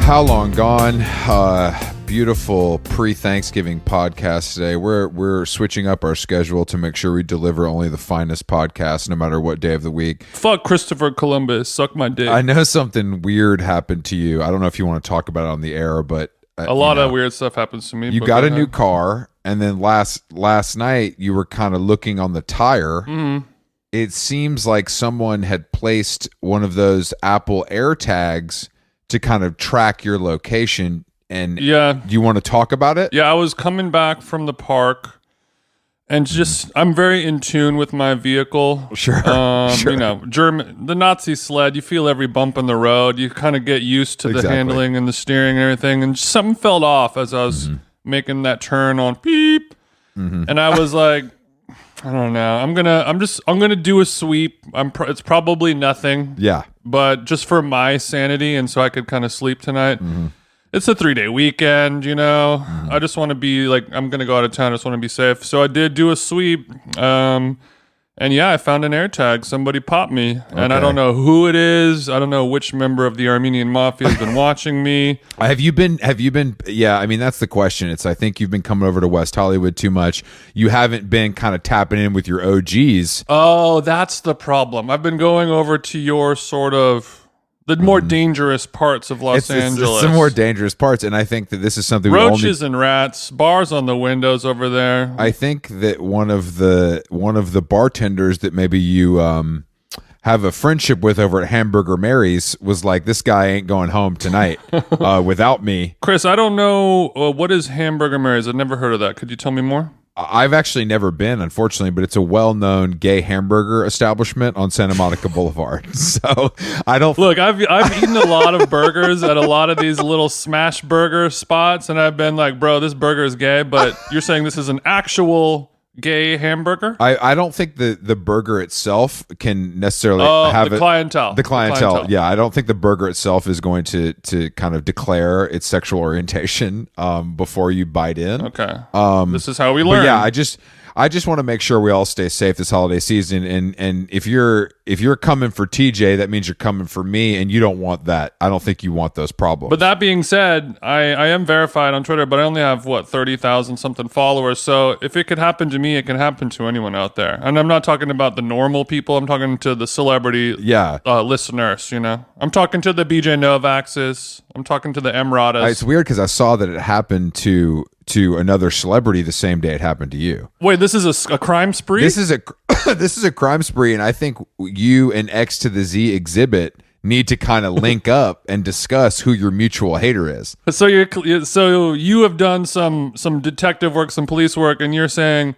How Long Gone? Beautiful pre-Thanksgiving podcast today. We're switching up our schedule to make sure we deliver only the finest podcast, no matter what day of the week. Fuck Christopher Columbus. Suck my dick. I know something weird happened to you. I don't know if you want to talk about it on the air, but a lot of weird stuff happens to me. You got a new car, and then last night you were kind of looking on the tire. Mm-hmm. It seems like someone had placed one of those Apple AirTags to kind of track your location. And yeah, do you want to talk about it? Yeah, I was coming back from the park, and just I'm very in tune with my vehicle. Sure. You know, the Nazi sled. You feel every bump in the road. You kind of get used to the handling and the steering and everything. And something fell off as I was making that turn on beep, and I was like, I don't know. I'm gonna do a sweep. It's probably nothing. Yeah. But just for my sanity, and so I could kind of sleep tonight. It's a 3-day weekend, you know. I just want to be like, I'm going to go out of town. I just want to be safe. So I did do a sweep. And yeah, I found an AirTag. Somebody popped me. And I don't know who it is. I don't know which member of the Armenian mafia has been watching me. Have you been, yeah, I mean, that's the question. I think you've been coming over to West Hollywood too much. You haven't been kind of tapping in with your OGs. Oh, that's the problem. I've been going over to your sort of the more dangerous parts of Los Angeles. It's some more dangerous parts, and I think that this is something roaches and rats, bars on the windows over there. I think that one of the bartenders that maybe you have a friendship with over at Hamburger Mary's was like, this guy ain't going home tonight without me. Chris, I don't know what is Hamburger Mary's. I've never heard of that. Could you tell me more? I've actually never been, unfortunately, but it's a well-known gay hamburger establishment on Santa Monica Boulevard. So I don't look. I've eaten a lot of burgers at a lot of these little smash burger spots, and I've been like, bro, this burger is gay. But you're saying this is an actual gay hamburger? I don't think the burger itself can necessarily have the clientele. The clientele. Yeah, I don't think the burger itself is going to kind of declare its sexual orientation before you bite in. Okay. This is how we learn. But yeah, I just want to make sure we all stay safe this holiday season. And if you're coming for TJ, that means you're coming for me, and you don't want that. I don't think you want those problems. But that being said, I am verified on Twitter, but I only have 30,000 something followers. So if it could happen to me, it can happen to anyone out there. And I'm not talking about the normal people. I'm talking to the celebrity listeners. You know, I'm talking to the BJ Novak's. I'm talking to the Emratas. It's weird because I saw that it happened to another celebrity the same day it happened to you. Wait, this is a crime spree? This is a crime spree, and I think you and X to the Z Xzybit need to kind of link up and discuss who your mutual hater is. So you have done some detective work, some police work, and you're saying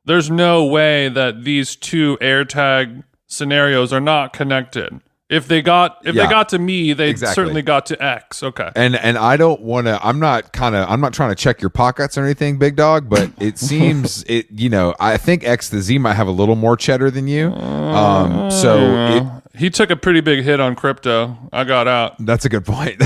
there's no way that these two AirTag scenarios are not connected. If they got to me, they certainly got to X. Okay. And I don't want to. I'm not trying to check your pockets or anything, big dog. But it seems I think X to Z might have a little more cheddar than you. He took a pretty big hit on crypto. I got out. That's a good point.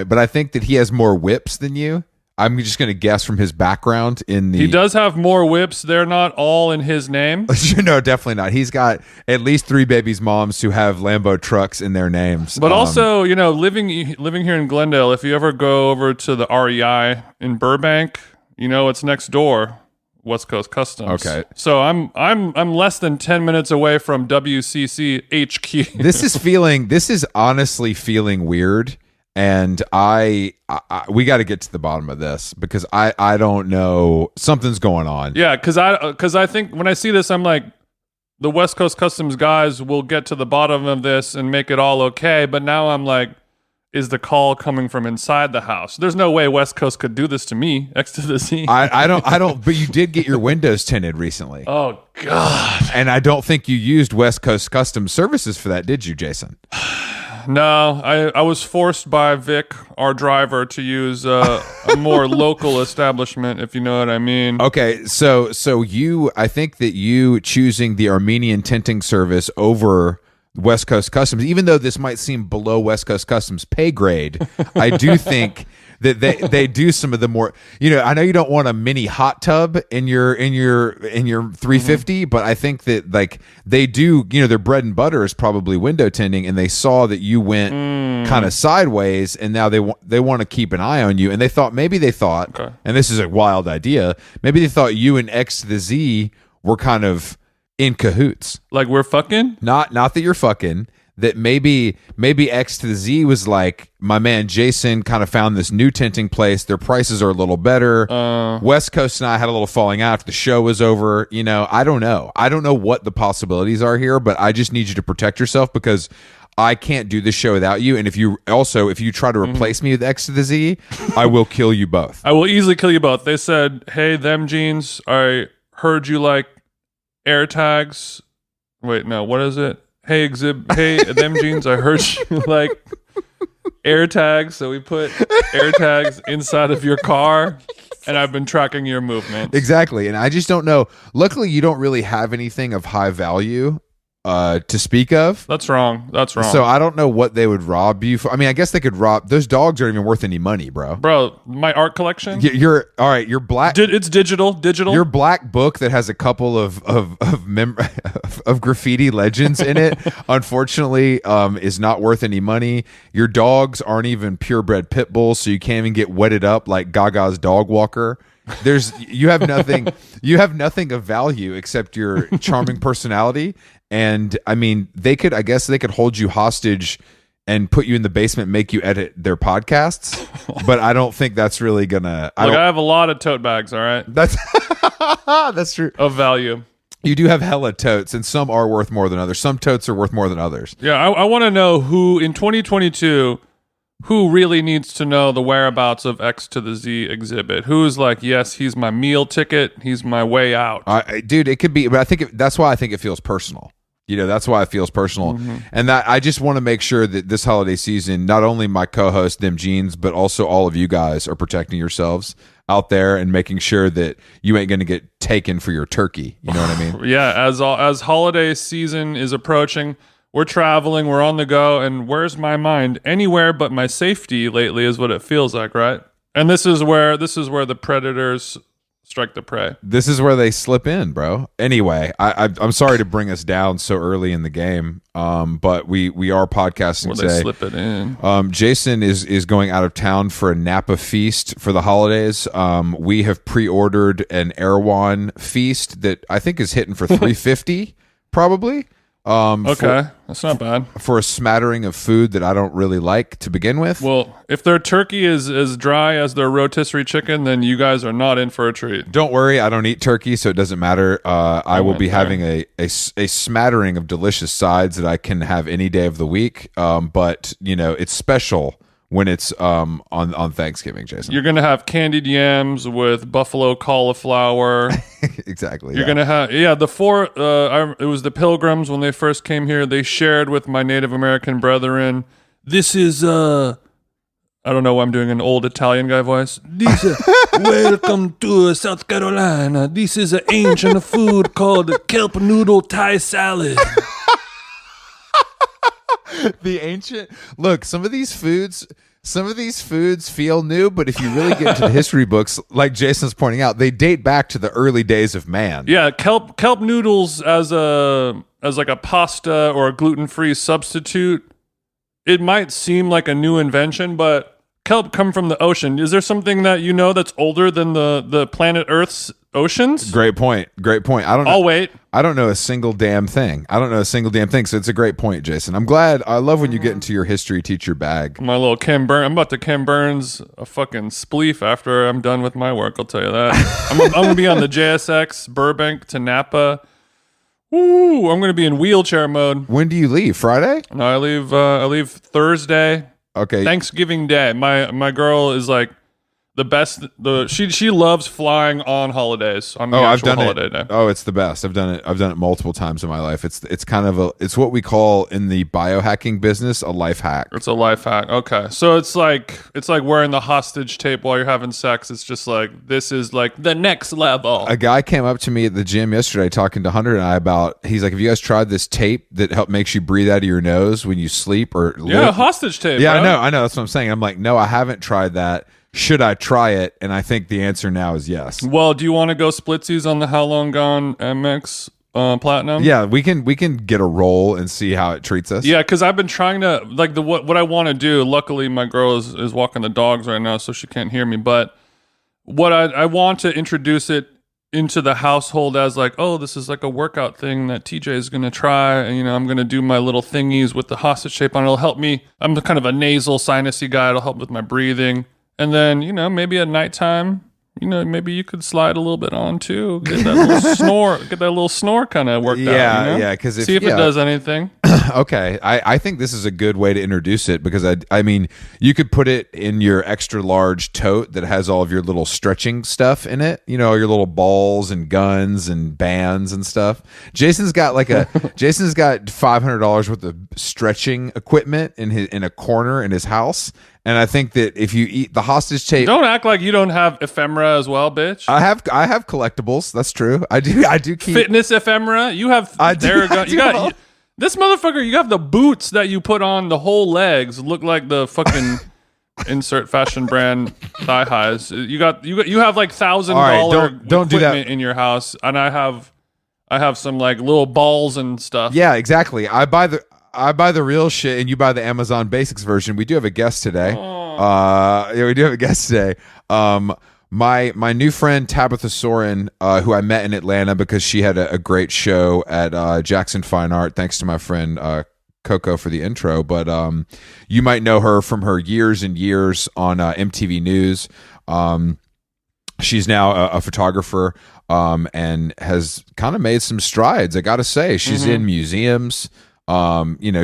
But I think that he has more whips than you. I'm just going to guess from his background He does have more whips. They're not all in his name. No, definitely not. He's got at least 3 babies' moms who have Lambo trucks in their names. But also, living here in Glendale, if you ever go over to the REI in Burbank, it's next door, West Coast Customs. Okay. So I'm less than 10 minutes away from WCC HQ. This is honestly feeling weird. And we got to get to the bottom of this because I don't know, something's going on. Yeah, because I think when I see this, I'm like, the West Coast Customs guys will get to the bottom of this and make it all okay. But now I'm like, is the call coming from inside the house? There's no way West Coast could do this to me. X to the Z. I don't. But you did get your windows tinted recently. Oh God! And I don't think you used West Coast Customs services for that, did you, Jason? No, I was forced by Vic, our driver, to use a more local establishment, if you know what I mean. Okay, so I think that you choosing the Armenian tinting service over West Coast Customs, even though this might seem below West Coast Customs pay grade, I do think that they do some of the more, I know you don't want a mini hot tub in your 350, but I think that like they do, their bread and butter is probably window tinting, and they saw that you went kind of sideways, and now they want to keep an eye on you, and maybe they thought, okay, and this is a wild idea, maybe they thought you and X to the Z were kind of in cahoots, like we're fucking. Not that you're fucking. That maybe X to the Z was like, my man Jason kind of found this new tinting place. Their prices are a little better. West Coast and I had a little falling out after the show was over. I don't know. I don't know what the possibilities are here, but I just need you to protect yourself because I can't do this show without you. And if you try to replace me with X to the Z, I will kill you both. I will easily kill you both. They said, hey, them jeans, I heard you like air tags. Wait, no, what is it? Hey, hey, them jeans, I heard you like air tags. So we put air tags inside of your car, and I've been tracking your movements. Exactly. And I just don't know. Luckily, you don't really have anything of high value to speak of. That's wrong. So I don't know what they would rob you for. I mean, I guess they could rob. Those dogs aren't even worth any money, bro. Bro, my art collection. You're all right. Your black. It's digital. Your black book that has a couple of graffiti legends in it, unfortunately, is not worth any money. Your dogs aren't even purebred pit bulls, so you can't even get wetted up like Gaga's dog walker. You have nothing. You have nothing of value except your charming personality. And I mean, I guess they could hold you hostage and put you in the basement, make you edit their podcasts. But I don't think that's really gonna. I have a lot of tote bags. All right, that's true, of value. You do have hella totes, and some are worth more than others. Some totes are worth more than others. Yeah, I want to know who in 2022. Who really needs to know the whereabouts of X to the Z Xzybit? Who's like, yes, he's my meal ticket. He's my way out. Dude, it could be, but I think that's why I think it feels personal. That's why it feels personal. And that I just want to make sure that this holiday season, not only my co-host, Them Jeans, but also all of you guys are protecting yourselves out there and making sure that you ain't going to get taken for your turkey. You know what I mean? Yeah, as holiday season is approaching, we're traveling, we're on the go, and where's my mind? Anywhere but my safety lately is what it feels like, right? And this is where the predators strike the prey. This is where they slip in, bro. Anyway, I'm sorry to bring us down so early in the game, but we are podcasting today. They slip it in. Jason is going out of town for a Napa feast for the holidays. We have pre-ordered an Erewhon feast that I think is hitting for $350 probably. Okay, that's not bad. For a smattering of food that I don't really like to begin with. Well, if their turkey is as dry as their rotisserie chicken, then you guys are not in for a treat. Don't worry, I don't eat turkey, so it doesn't matter. I will be having a smattering of delicious sides that I can have any day of the week. But, it's special when it's on Thanksgiving, Jason. You're going to have candied yams with buffalo cauliflower. Exactly. You're going to have, it was the Pilgrims when they first came here. They shared with my Native American brethren. This is, I don't know why I'm doing an old Italian guy voice. Welcome to South Carolina. This is an ancient food called kelp noodle Thai salad. Look, some of these foods feel new, but if you really get into the history books, like Jason's pointing out, they date back to the early days of man. Yeah, kelp noodles as like a pasta or a gluten-free substitute. It might seem like a new invention, but kelp come from the ocean. Is there something that that's older than the planet Earth's oceans? Great point. I'll wait. I don't know a single damn thing. So it's a great point, Jason. I'm glad. I love when you get into your history teacher bag. My little Ken Burns. I'm about to Ken Burns a fucking spleef after I'm done with my work. I'll tell you that. I'm going to be on the JSX Burbank to Napa. Woo! I'm going to be in wheelchair mode. When do you leave? Friday? No, I leave Thursday. Okay. Thanksgiving Day. My girl is like the best. She loves flying on holidays. On the I've done holiday it. Day. Oh, it's the best. I've done it multiple times in my life. It's kind of it's what we call in the biohacking business a life hack. It's a life hack. Okay, so it's like wearing the hostage tape while you're having sex. It's just like this is like the next level. A guy came up to me at the gym yesterday talking to Hunter and I about. He's like, "Have you guys tried this tape that makes you breathe out of your nose when you sleep or?" Yeah, hostage tape. Yeah, bro. I know. That's what I'm saying. I'm like, no, I haven't tried that. should I try it? And I think the answer now is yes. Well, do you want to go splitsies on the How Long Gone MX Platinum? Yeah, we can get a roll and see how it treats us. Yeah, because I've been trying to like what I want to do. Luckily, my girl is walking the dogs right now, so she can't hear me. But what I want to introduce it into the household as like, oh, this is like a workout thing that TJ is going to try. And, I'm going to do my little thingies with the hostage shape on it. It'll help me. I'm the kind of a nasal sinusy guy. It'll help with my breathing. And then, maybe at nighttime, maybe you could slide a little bit on too. Get that little snore kind of worked out. Yeah. Because see if it does anything. Okay, I think this is a good way to introduce it because I mean you could put it in your extra large tote that has all of your little stretching stuff in it. Your little balls and guns and bands and stuff. Jason's got $500 worth of stretching equipment in a corner in his house. And I think that if you eat the hostage tape, don't act like you don't have ephemera as well, bitch. I have collectibles. That's true. I do keep fitness ephemera. You have this motherfucker. You have the boots that you put on the whole legs look like the fucking insert fashion brand thigh highs. You have like $1,000 don't do that in your house, and I have some like little balls and stuff. Yeah, exactly. I buy the real shit, and you buy the Amazon Basics version. We do have a guest today. We do have a guest today. My new friend Tabitha Soren, who I met in Atlanta because she had a great show at Jackson Fine Art. Thanks to my friend Coco for the intro. But you might know her from her years and years on MTV News. She's now a photographer and has kind of made some strides. I got to say, she's in museums.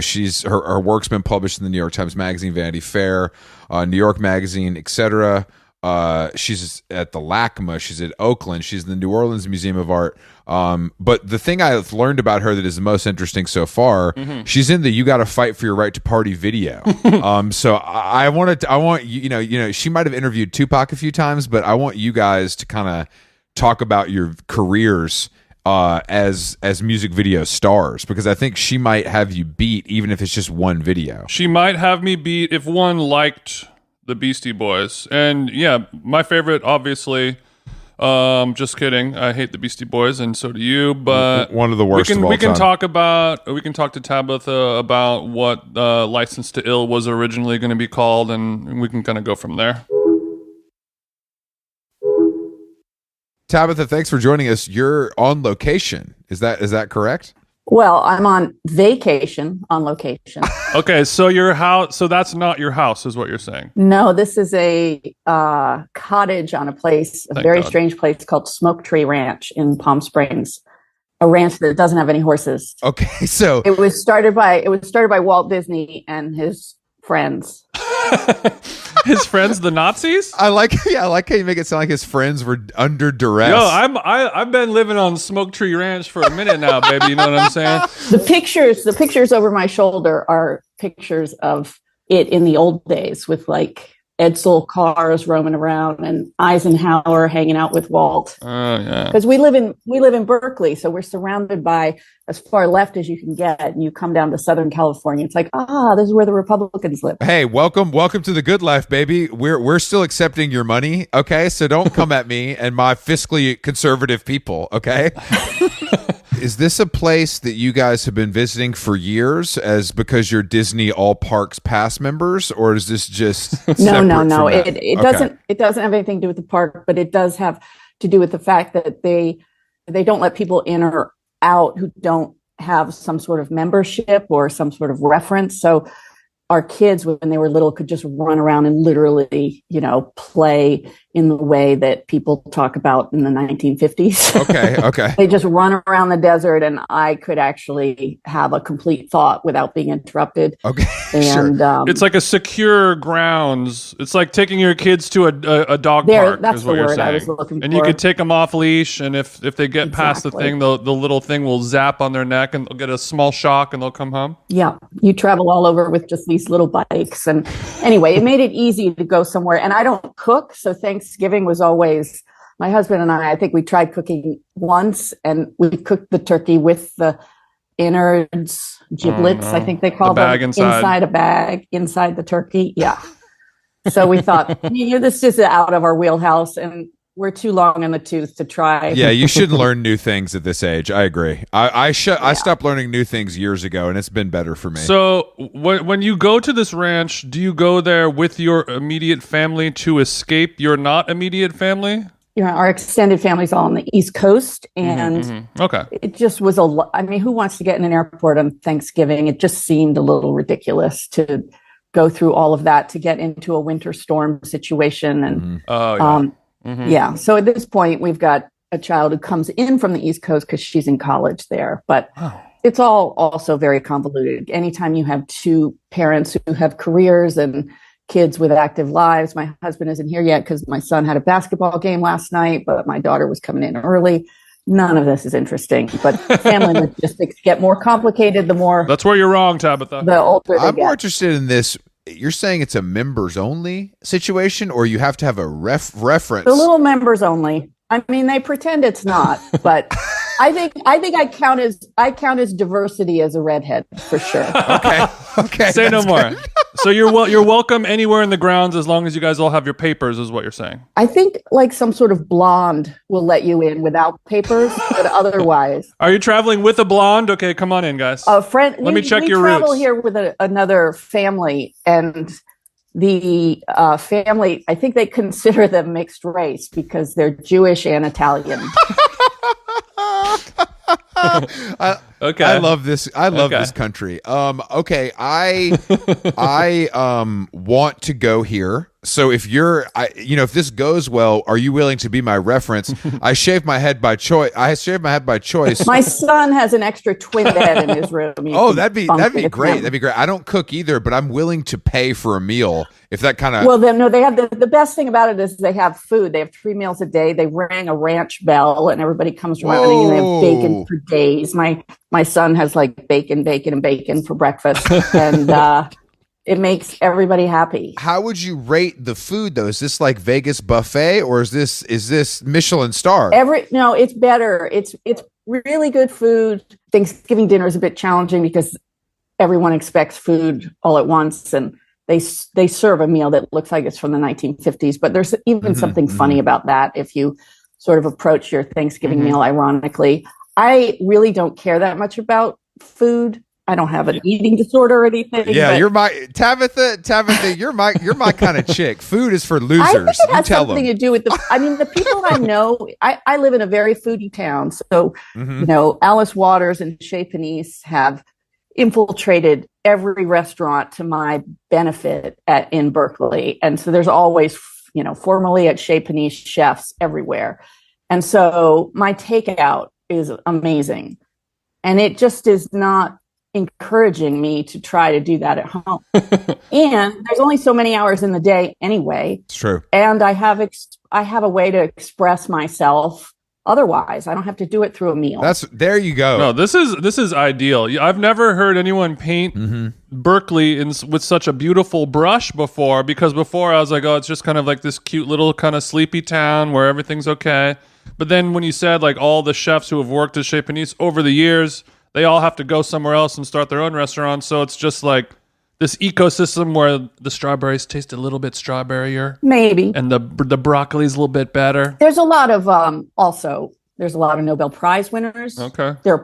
She's her work's been published in the New York Times Magazine, Vanity Fair, New York Magazine, etc. She's at the LACMA. She's at Oakland. She's in the New Orleans Museum of Art. But the thing I've learned about her that is the most interesting so far, she's in the "You Got to Fight for Your Right to Party" video. So I want you. She might have interviewed Tupac a few times, but I want you guys to kind of talk about your careers as music video stars, because I think she might have you beat even if it's just one video. She might have me beat if one liked the Beastie Boys. And yeah, my favorite, obviously, just kidding, I hate the Beastie Boys and so do you, but one of the worst of all we can time. We can talk to Tabitha about what License to Ill was originally going to be called, and we can kind of go from there. Tabitha, thanks for joining us. You're on location. Is that correct? Well, I'm on vacation on location. Okay, so your house. So that's not your house, is what you're saying? No, this is a cottage on a place, a very strange place called Smoke Tree Ranch in Palm Springs, a ranch that doesn't have any horses. Okay, so it was started by Walt Disney and his friends. His friends, the Nazis? I like how you make it sound like his friends were under duress. Yo, I've been living on Smoke Tree Ranch for a minute now, baby. You know what I'm saying? The pictures over my shoulder are pictures of it in the old days, with like Edsel cars roaming around and Eisenhower hanging out with Walt. Oh yeah. Because we live in Berkeley, so we're surrounded by as far left as you can get, and you come down to Southern California. It's like, this is where the Republicans live. Hey, welcome to the good life, baby. We're still accepting your money, okay? So don't come at me and my fiscally conservative people, okay? Is this a place that you guys have been visiting for years because you're Disney All Parks Pass members, or is this just no? It doesn't have anything to do with the park, but it does have to do with the fact that they don't let people in or out who don't have some sort of membership or some sort of reference. So our kids, when they were little, could just run around and literally, play in the way that people talk about in the 1950s. Okay. They just run around the desert, and I could actually have a complete thought without being interrupted. Okay, and sure. It's like a secure grounds. It's like taking your kids to a dog park. That's is what the you're word saying. I was looking for. And you could take them off leash, and if they get past the thing, the little thing will zap on their neck, and they'll get a small shock, and they'll come home. Yeah, you travel all over with just these little bikes, and anyway, it made it easy to go somewhere. And I don't cook, so Thanksgiving was always my husband and I think we tried cooking once, and we cooked the turkey with the innards, giblets, I think they call them, inside a bag, inside the turkey. Yeah. So we thought, this is out of our wheelhouse, and we're too long in the tooth to try. Yeah, you shouldn't learn new things at this age. I agree. I stopped learning new things years ago, and it's been better for me. So when you go to this ranch, do you go there with your immediate family to escape your not immediate family? Our extended family's all on the East Coast, and Okay, it just was I mean, who wants to get in an airport on Thanksgiving? It just seemed a little ridiculous to go through all of that to get into a winter storm situation. And yeah. So at this point, we've got a child who comes in from the East Coast because she's in college there. But it's all also very convoluted. Anytime you have two parents who have careers and kids with active lives, my husband isn't here yet because my son had a basketball game last night, but my daughter was coming in early. None of this is interesting, but family logistics get more complicated the more. That's where you're wrong, Tabitha. The older I'm they more get. interested in this. You're saying it's a members only situation, or you have to have a reference? The little members only. I mean, they pretend it's not, but I think I count as diversity as a redhead for sure. Okay. Say no more. So you're welcome anywhere in the grounds as long as you guys all have your papers, is what you're saying. I think like some sort of blonde will let you in without papers, but otherwise. Are you traveling with a blonde? Okay, come on in, guys. A friend. Let me check your roots. We travel roots. here with another family, and the family, I think they consider them mixed race because they're Jewish and Italian. Okay. I love this. I love this country. Okay. I want to go here. So if if this goes well, are you willing to be my reference? I shave my head by choice. My son has an extra twin bed in his room. That'd be great. That'd be great. I don't cook either, but I'm willing to pay for a meal if that kind of. Well, then no, they have the best thing about it is they have food. They have 3 meals a day. They ring a ranch bell, and everybody comes running, and they have bacon for days. My son has like bacon for breakfast, and it makes everybody happy. How would you rate the food though? Is this like Vegas buffet, or is this Michelin star? No, it's better. It's really good food. Thanksgiving dinner is a bit challenging because everyone expects food all at once, and they serve a meal that looks like it's from the 1950s. But there's even something funny about that if you sort of approach your Thanksgiving meal ironically. I really don't care that much about food. I don't have an eating disorder or anything. Yeah, you're my Tabitha. You're my kind of chick. Food is for losers. I think it has something to do with the people I know. I live in a very foodie town, so Alice Waters and Chez Panisse have infiltrated every restaurant to my benefit in Berkeley, and so there's always formerly at Chez Panisse chefs everywhere, and so my takeout is amazing, and it just is not encouraging me to try to do that at home. And there's only so many hours in the day anyway. It's true. And I have a way to express myself otherwise. I don't have to do it through a meal. There you go. No, this is ideal. I've never heard anyone paint Berkeley with such a beautiful brush before, because before I was like, oh, it's just kind of like this cute little kind of sleepy town where everything's okay. But then when you said like all the chefs who have worked at Chez Panisse over the years, they all have to go somewhere else and start their own restaurant. So it's just like this ecosystem where the strawberries taste a little bit strawberryer. Maybe. And the broccoli's a little bit better. There's a lot of there's a lot of Nobel Prize winners. Okay. There are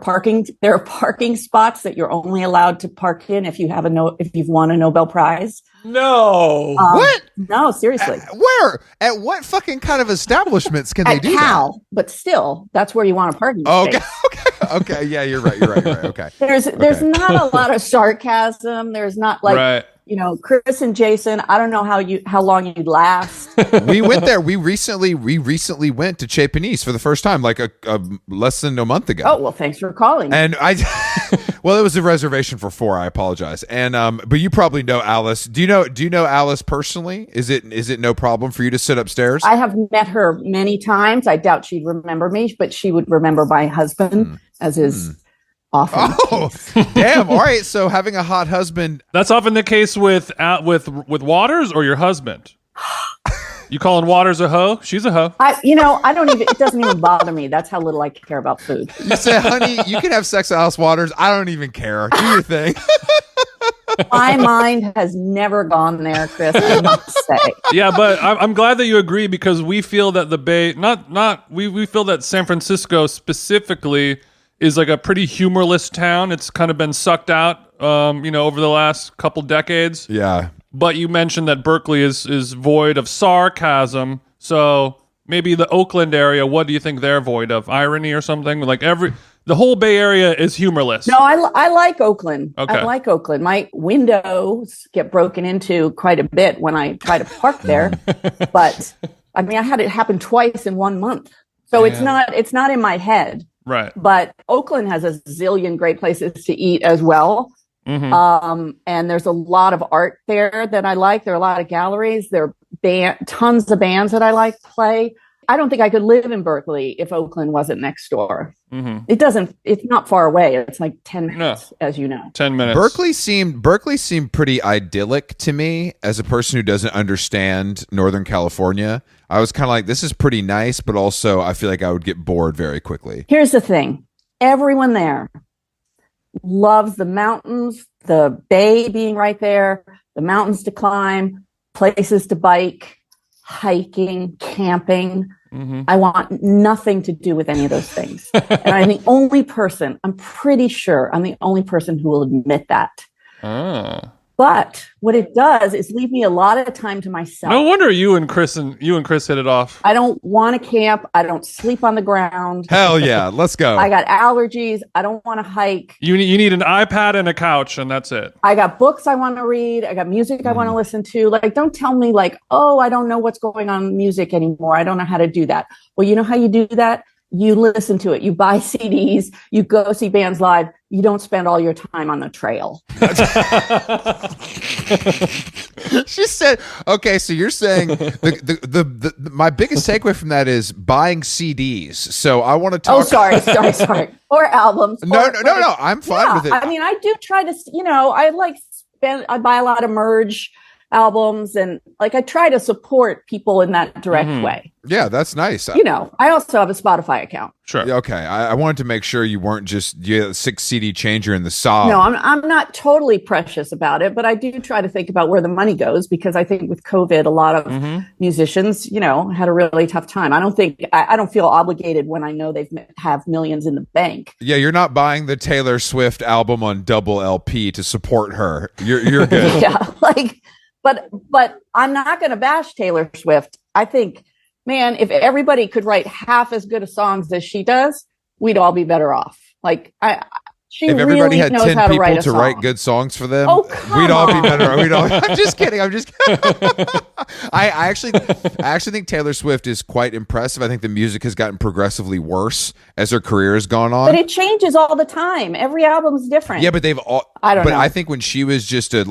parking spots that you're only allowed to park in if you've won a Nobel Prize. No. What? No, seriously. Where? At what fucking kind of establishments can they do Cal, that? But still, that's where you want a parking space. Okay. Yeah, you're right. Okay. There's not a lot of sarcasm. There's not like Right. Chris and Jason. I don't know how long you'd last. We went there. We recently went to Chez Panisse for the first time, like a less than a month ago. Oh well, thanks for calling. And well, it was a reservation for 4. I apologize. And but you probably know Alice. Do you know Alice personally? Is it no problem for you to sit upstairs? I have met her many times. I doubt she'd remember me, but she would remember my husband as is often. Oh, damn! All right. So having a hot husband. That's often the case with Waters or your husband. You calling Waters a hoe? She's a hoe. I don't even. It doesn't even bother me. That's how little I care about food. You say, honey, you can have sex with Alice Waters. I don't even care. Do your thing. My mind has never gone there, Chris, I must say. Yeah, but I'm glad that you agree, because we feel that the Bay, we feel that San Francisco specifically is like a pretty humorless town. It's kind of been sucked out, over the last couple decades. Yeah. But you mentioned that Berkeley is void of sarcasm. So maybe the Oakland area, what do you think they're void of? Irony or something? Like the whole Bay Area is humorless. No, I like Oakland. Okay. I like Oakland. My windows get broken into quite a bit when I try to park there. But I mean, I had it happen twice in 1 month. So it's not in my head. Right. But Oakland has a zillion great places to eat as well. Mm-hmm. And there's a lot of art there that I like. There are a lot of galleries. There are tons of bands that I like play. I don't think I could live in Berkeley if Oakland wasn't next door. Mm-hmm. It's not far away. It's like 10 minutes, as you know. 10 minutes. Berkeley seemed pretty idyllic to me as a person who doesn't understand Northern California. I was kind of like, this is pretty nice, but also I feel like I would get bored very quickly. Here's the thing. Everyone there loves the mountains, the bay being right there, the mountains to climb, places to bike, hiking, camping. Mm-hmm. I want nothing to do with any of those things. And I'm pretty sure I'm the only person who will admit that. But what it does is leave me a lot of time to myself. No wonder you and Chris hit it off. I don't want to camp. I don't sleep on the ground. Hell yeah, let's go. I got allergies. I don't want to hike. You need an iPad and a couch, and that's it. I got books I want to read. I got music I want to listen to. Like, don't tell me like, oh, I don't know what's going on in music anymore. I don't know how to do that. Well, you know how you do that? You listen to it. You buy CDs. You go see bands live. You don't spend all your time on the trail. She said, okay, so you're saying my biggest takeaway from that is buying CDs. So I want to talk. Oh, sorry. Or albums. No. I'm fine with it. I mean, I do try to, I buy a lot of merge albums, and like I try to support people in that direct way. Yeah, that's nice. I also have a Spotify account. Sure. Okay, I wanted to make sure you weren't just a 6 CD changer in the saw. No, I'm not totally precious about it, but I do try to think about where the money goes, because I think with COVID, a lot of musicians, had a really tough time. I don't feel obligated when I know have millions in the bank. Yeah, you're not buying the Taylor Swift album on double LP to support her. You're good. Yeah, But I'm not going to bash Taylor Swift. I think, man, if everybody could write half as good of songs as she does, we'd all be better off. Like, she if everybody really had knows 10 how to people write a to song. write good songs for them, we'd all be better. I'm just kidding. I actually think Taylor Swift is quite impressive. I think the music has gotten progressively worse as her career has gone on. But it changes all the time. Every album's different. Yeah, but they've all. I don't know. I think when she was just a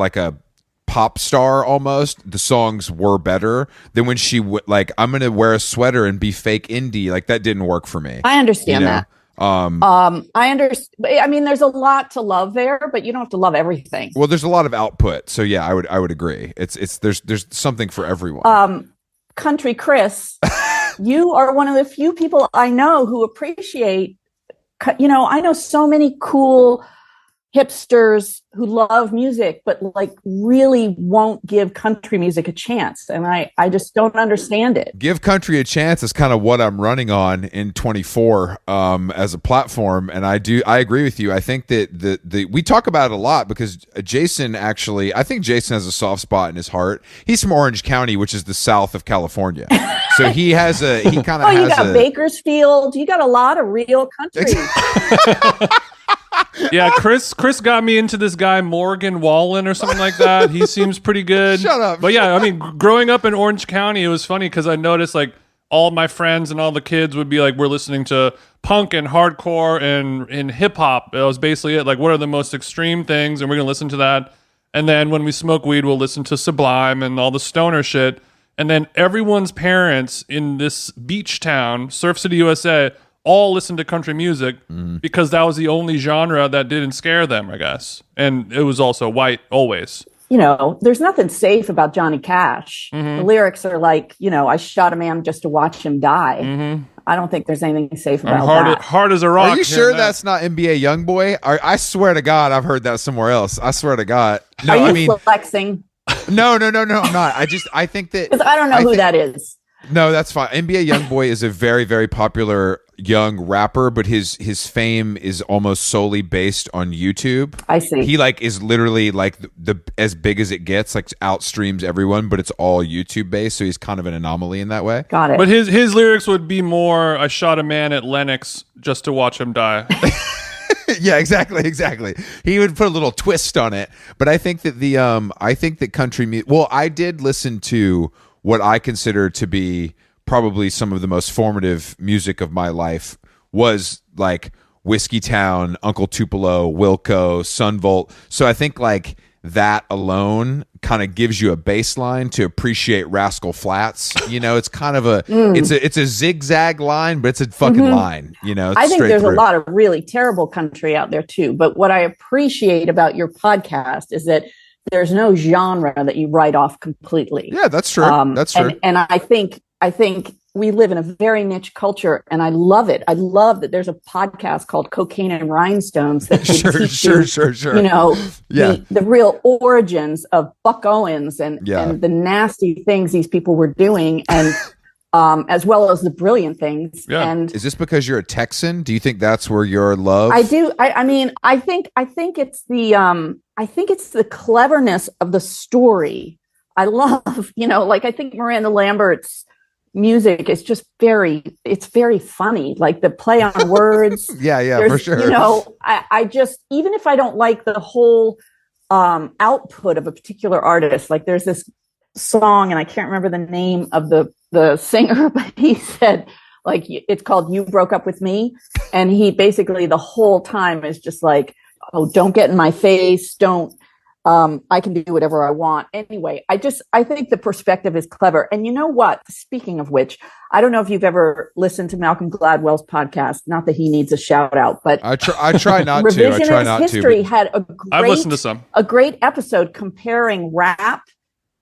pop star almost, the songs were better than when she I'm gonna wear a sweater and be fake indie. Like, that didn't work for me. I understand that. I understand. I mean, there's a lot to love there, but you don't have to love everything. Well, there's a lot of output, so yeah, I would agree. There's something for everyone. Country Chris, you are one of the few people I know who appreciate. I know so many cool hipsters who love music, but really won't give country music a chance. And I just don't understand it. Give country a chance is kind of what I'm running on in 24 as a platform. And I agree with you. I think that we talk about it a lot because Jason I think Jason has a soft spot in his heart. He's from Orange County, which is the south of California. So he has you got Bakersfield. You got a lot of real country. Yeah, Chris got me into this guy Morgan Wallen or something like that. He seems pretty good. Shut up. But yeah, I mean, growing up in Orange County, it was funny because I noticed all my friends and all the kids would be we're listening to punk and hardcore and hip hop. It was basically it. What are the most extreme things? And we're going to listen to that. And then when we smoke weed, we'll listen to Sublime and all the stoner shit. And then everyone's parents in this beach town, Surf City, USA, all listened to country music because that was the only genre that didn't scare them, I guess. And it was also white always. There's nothing safe about Johnny Cash. The lyrics are I shot a man just to watch him die. I don't think there's anything safe I'm about that. hard as a rock. Are you sure that's not NBA YoungBoy? I swear to God, I've heard that somewhere else. I swear to God. No, Are you flexing? No, I'm not. I think that Because I don't know who that is. No, that's fine. NBA YoungBoy is a very, very popular young rapper, but his fame is almost solely based on YouTube. I see. He like is literally like the as big as it gets, like outstreams everyone, but it's all YouTube based. So he's kind of an anomaly in that way. Got it. But his lyrics would be more, I shot a man at Lennox just to watch him die. Yeah, exactly. He would put a little twist on it. But I think that country music. Well, I did listen to what I consider to be probably some of the most formative music of my life was like Whiskey Town, Uncle Tupelo, Wilco, Sunvolt. So I think like that alone kind of gives you a baseline to appreciate Rascal Flatts. You know, it's kind of it's a zigzag line, but it's a fucking line. You know, it's I think there's through. a lot of really terrible country out there too. But what I appreciate about your podcast is that there's no genre that you write off completely. Yeah, that's true. That's true. And I think we live in a very niche culture, and I love it. I love that there's a podcast called Cocaine and Rhinestones that sure. You know, Yeah. the real origins of Buck Owens and the nasty things these people were doing, and as well as the brilliant things. Yeah. And is this because you're a Texan? Do you think that's where your love? I do. I mean, I think it's the cleverness of the story. I love, you know, like I think Miranda Lambert's music is just very funny. Like the play on words. yeah, for sure. You know, I just, even if I don't like the whole output of a particular artist, like there's this song and I can't remember the name of the singer, but he said, like, it's called You Broke Up With Me. And he basically the whole time is just like, oh, don't get in my face. Don't, I can do whatever I want. Anyway, I think the perspective is clever. And you know what? Speaking of which, I don't know if you've ever listened to Malcolm Gladwell's podcast. Not that he needs a shout out, but I try not to. Revisionist History had I've listened to some. a great episode comparing rap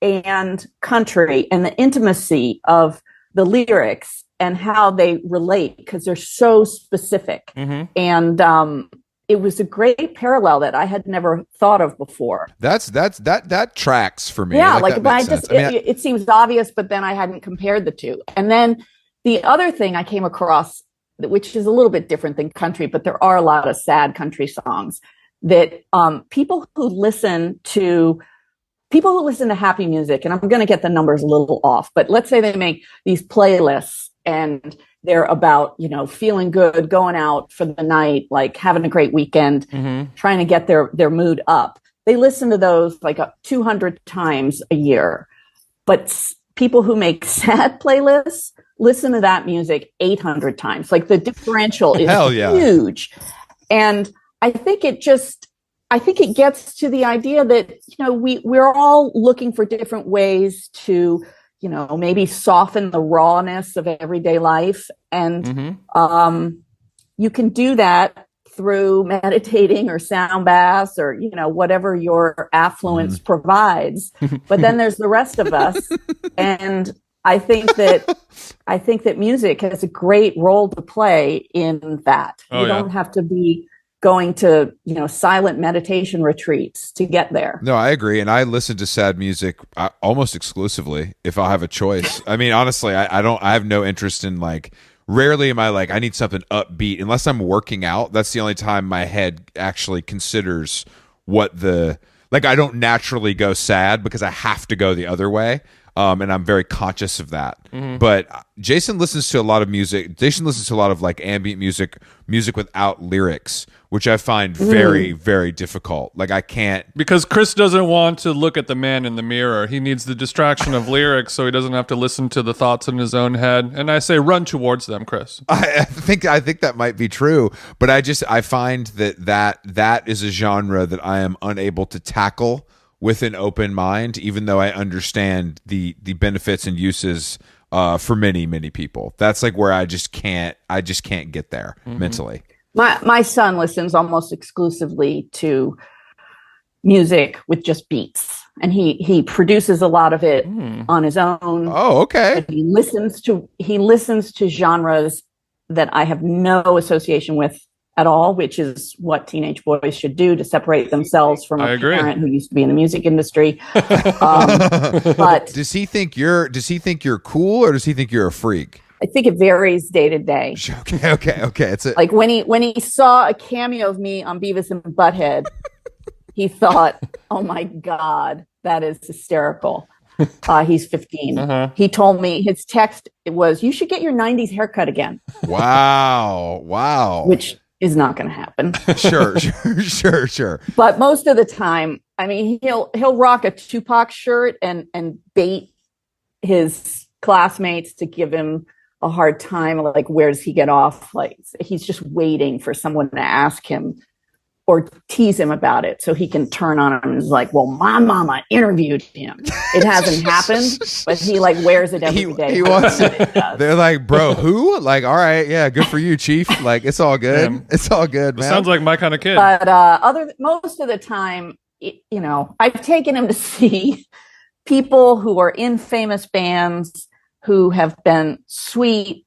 and country and the intimacy of the lyrics and how they relate, because they're so specific. Mm-hmm. And it was a great parallel that I had never thought of before. That tracks for me. Yeah, like but it seems obvious, but then I hadn't compared the two. And then the other thing I came across, which is a little bit different than country, but there are a lot of sad country songs that people who listen to happy music, and I'm going to get the numbers a little off, but let's say they make these playlists and they're about, you know, feeling good, going out for the night, like having a great weekend, trying to get their mood up. They listen to those like 200 times a year. But people who make sad playlists listen to that music 800 times. Like the differential is huge. And I think it gets to the idea that, you know, we're all looking for different ways to, you know, maybe soften the rawness of everyday life. And you can do that through meditating or sound baths or, you know, whatever your affluence provides. But then there's the rest of us. And I think that music has a great role to play in that. You don't have to be going to, you know, silent meditation retreats to get there. No, I agree. And I listen to sad music almost exclusively if I have a choice. I mean, honestly, I have no interest in like, rarely am I like, I need something upbeat unless I'm working out. That's the only time my head actually considers what I don't naturally go sad because I have to go the other way. And I'm very conscious of that. But Jason listens to a lot of music. Jason listens to a lot of like ambient music without lyrics, which I find very, very difficult. Like I can't. Because Chris doesn't want to look at the man in the mirror. He needs the distraction of lyrics so he doesn't have to listen to the thoughts in his own head. And I say run towards them, Chris. I think that might be true. But I find that is a genre that I am unable to tackle with an open mind, even though I understand the benefits and uses for many, many people. That's like where I just can't get there mentally. My son listens almost exclusively to music with just beats, and he produces a lot of it on his own. Oh, okay. He listens to genres that I have no association with at all, which is what teenage boys should do to separate themselves from a parent who used to be in the music industry. But does he think you're cool, or does he think you're a freak? I think it varies day to day. Okay. It's like when he saw a cameo of me on Beavis and Butthead, he thought, "Oh my God, that is hysterical." He's 15. He told me, his text was, "You should get your 90s haircut again." Wow. Which is not going to happen. Sure. But most of the time, I mean, he'll rock a Tupac shirt and bait his classmates to give him a hard time. Like, where does he get off? Like, he's just waiting for someone to ask him or tease him about it so he can turn on him and is like, "Well, my mama interviewed him." It hasn't happened, but he like wears it every day. He wants it. They're like, "Bro, who?" Like, "All right, yeah, good for you, Chief." Like, it's all good. Yeah. It's all good, man. Sounds like my kind of kid. But most of the time, I've taken him to see people who are in famous bands who have been sweet.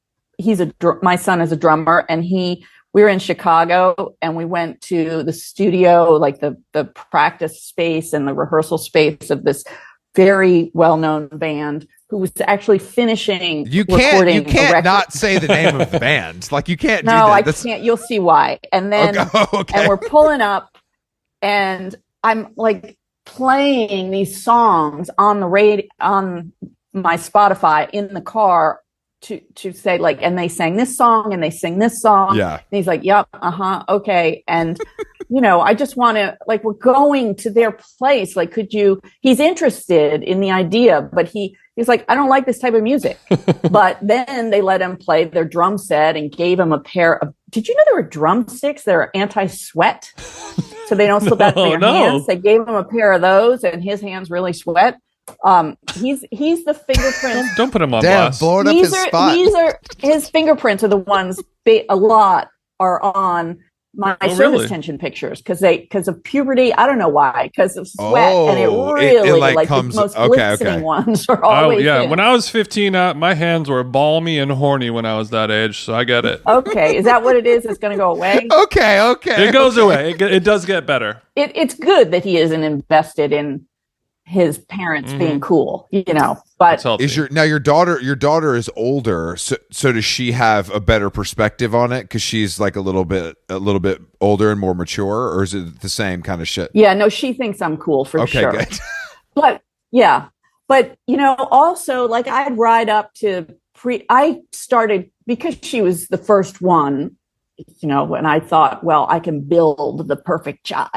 My son is a drummer, and we were in Chicago and we went to the studio, like the practice space and the rehearsal space of this very well-known band who was actually finishing. You can't not say the name of the band. Like, you can't do that. No, I can't. You'll see why. And then, okay. And we're pulling up and I'm like playing these songs on the radio, on my Spotify in the car, to say, like, and they sang this song and they sing this song. Yeah. And he's like, "Yep, okay." And, I just want to, like, we're going to their place. Like, he's interested in the idea, but he's like, "I don't like this type of music." But then they let him play their drum set and gave him a pair of, did you know there were drumsticks that are anti-sweat? So they don't slip out of your hands. They gave him a pair of those and his hands really sweat. He's the fingerprint. Don't put him on blast. Blowing up his spot. These are his fingerprints are the ones. A lot are on my service tension pictures because of puberty. I don't know why. Because of sweat, and it really like comes, the most glistening ones are always. When I was 15, my hands were balmy and horny when I was that age. So I get it. Okay, is that what it is? It's going to go away. Okay. It goes away. It does get better. It's good that he isn't invested in his parents being cool, but is your daughter is older, so does she have a better perspective on it because she's like a little bit older and more mature, or is it the same kind of shit? Yeah, no, she thinks I'm cool for sure. Good. But also, like, I'd ride up to I started because she was the first one, and I thought, well, I can build the perfect child.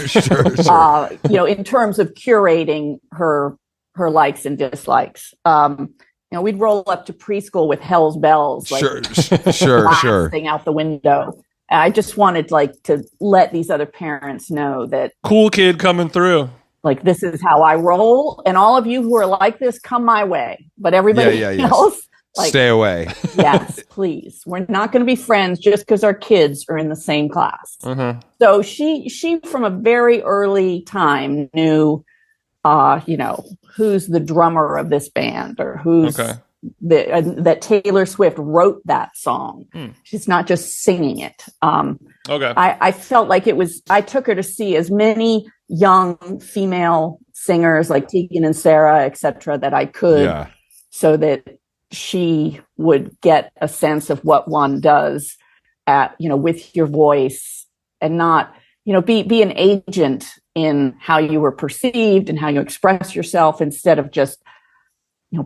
Sure. In terms of curating her likes and dislikes. We'd roll up to preschool with Hell's Bells, like, blasting out the window. And I just wanted, like, to let these other parents know that cool kid coming through. Like, this is how I roll, and all of you who are like this, come my way. But everybody else. Like, stay away. Yes, please. We're not going to be friends just because our kids are in the same class. So she from a very early time knew, who's the drummer of this band, or who's that Taylor Swift wrote that song. She's not just singing it. I felt like I took her to see as many young female singers like Tegan and Sarah, etc., that I could, so that she would get a sense of what one does with your voice, and not, be an agent in how you were perceived and how you express yourself, instead of just,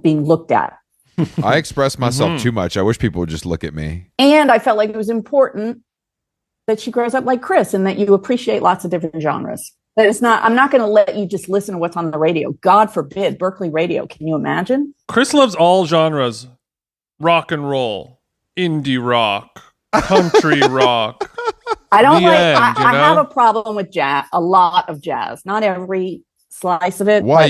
being looked at. I express myself too much. I wish people would just look at me. And I felt like it was important that she grows up like Chris, and that you appreciate lots of different genres. That it's not, I'm not going to let you just listen to what's on the radio. God forbid, Berkeley radio. Can you imagine? Chris loves all genres. Rock and roll, indie rock, country rock. I don't I have a problem with jazz, a lot of jazz. Not every slice of it. Why?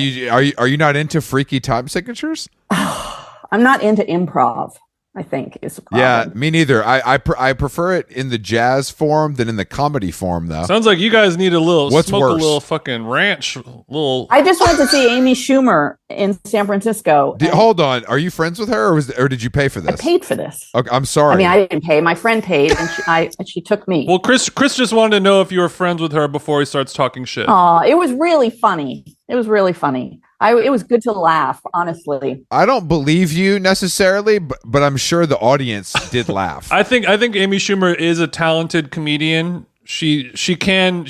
Are you not into freaky time signatures? I'm not into improv. I think, is the Yeah, problem. me neither. I prefer it in the jazz form than in the comedy form, though. Sounds like you guys need a little What's smoke worse? a little fucking ranch, little. I just went to see Amy Schumer in San Francisco. Hold on, are you friends with her, or did you pay for I this? paid for this. Okay, I'm sorry. I mean, I didn't pay. My friend paid, and she took me. Well, Chris just wanted to know if you were friends with her before he starts talking shit. It was really funny. It was really funny. It was good to laugh, honestly. I don't believe you necessarily, but I'm sure the audience did laugh. I think Amy Schumer is a talented comedian. She can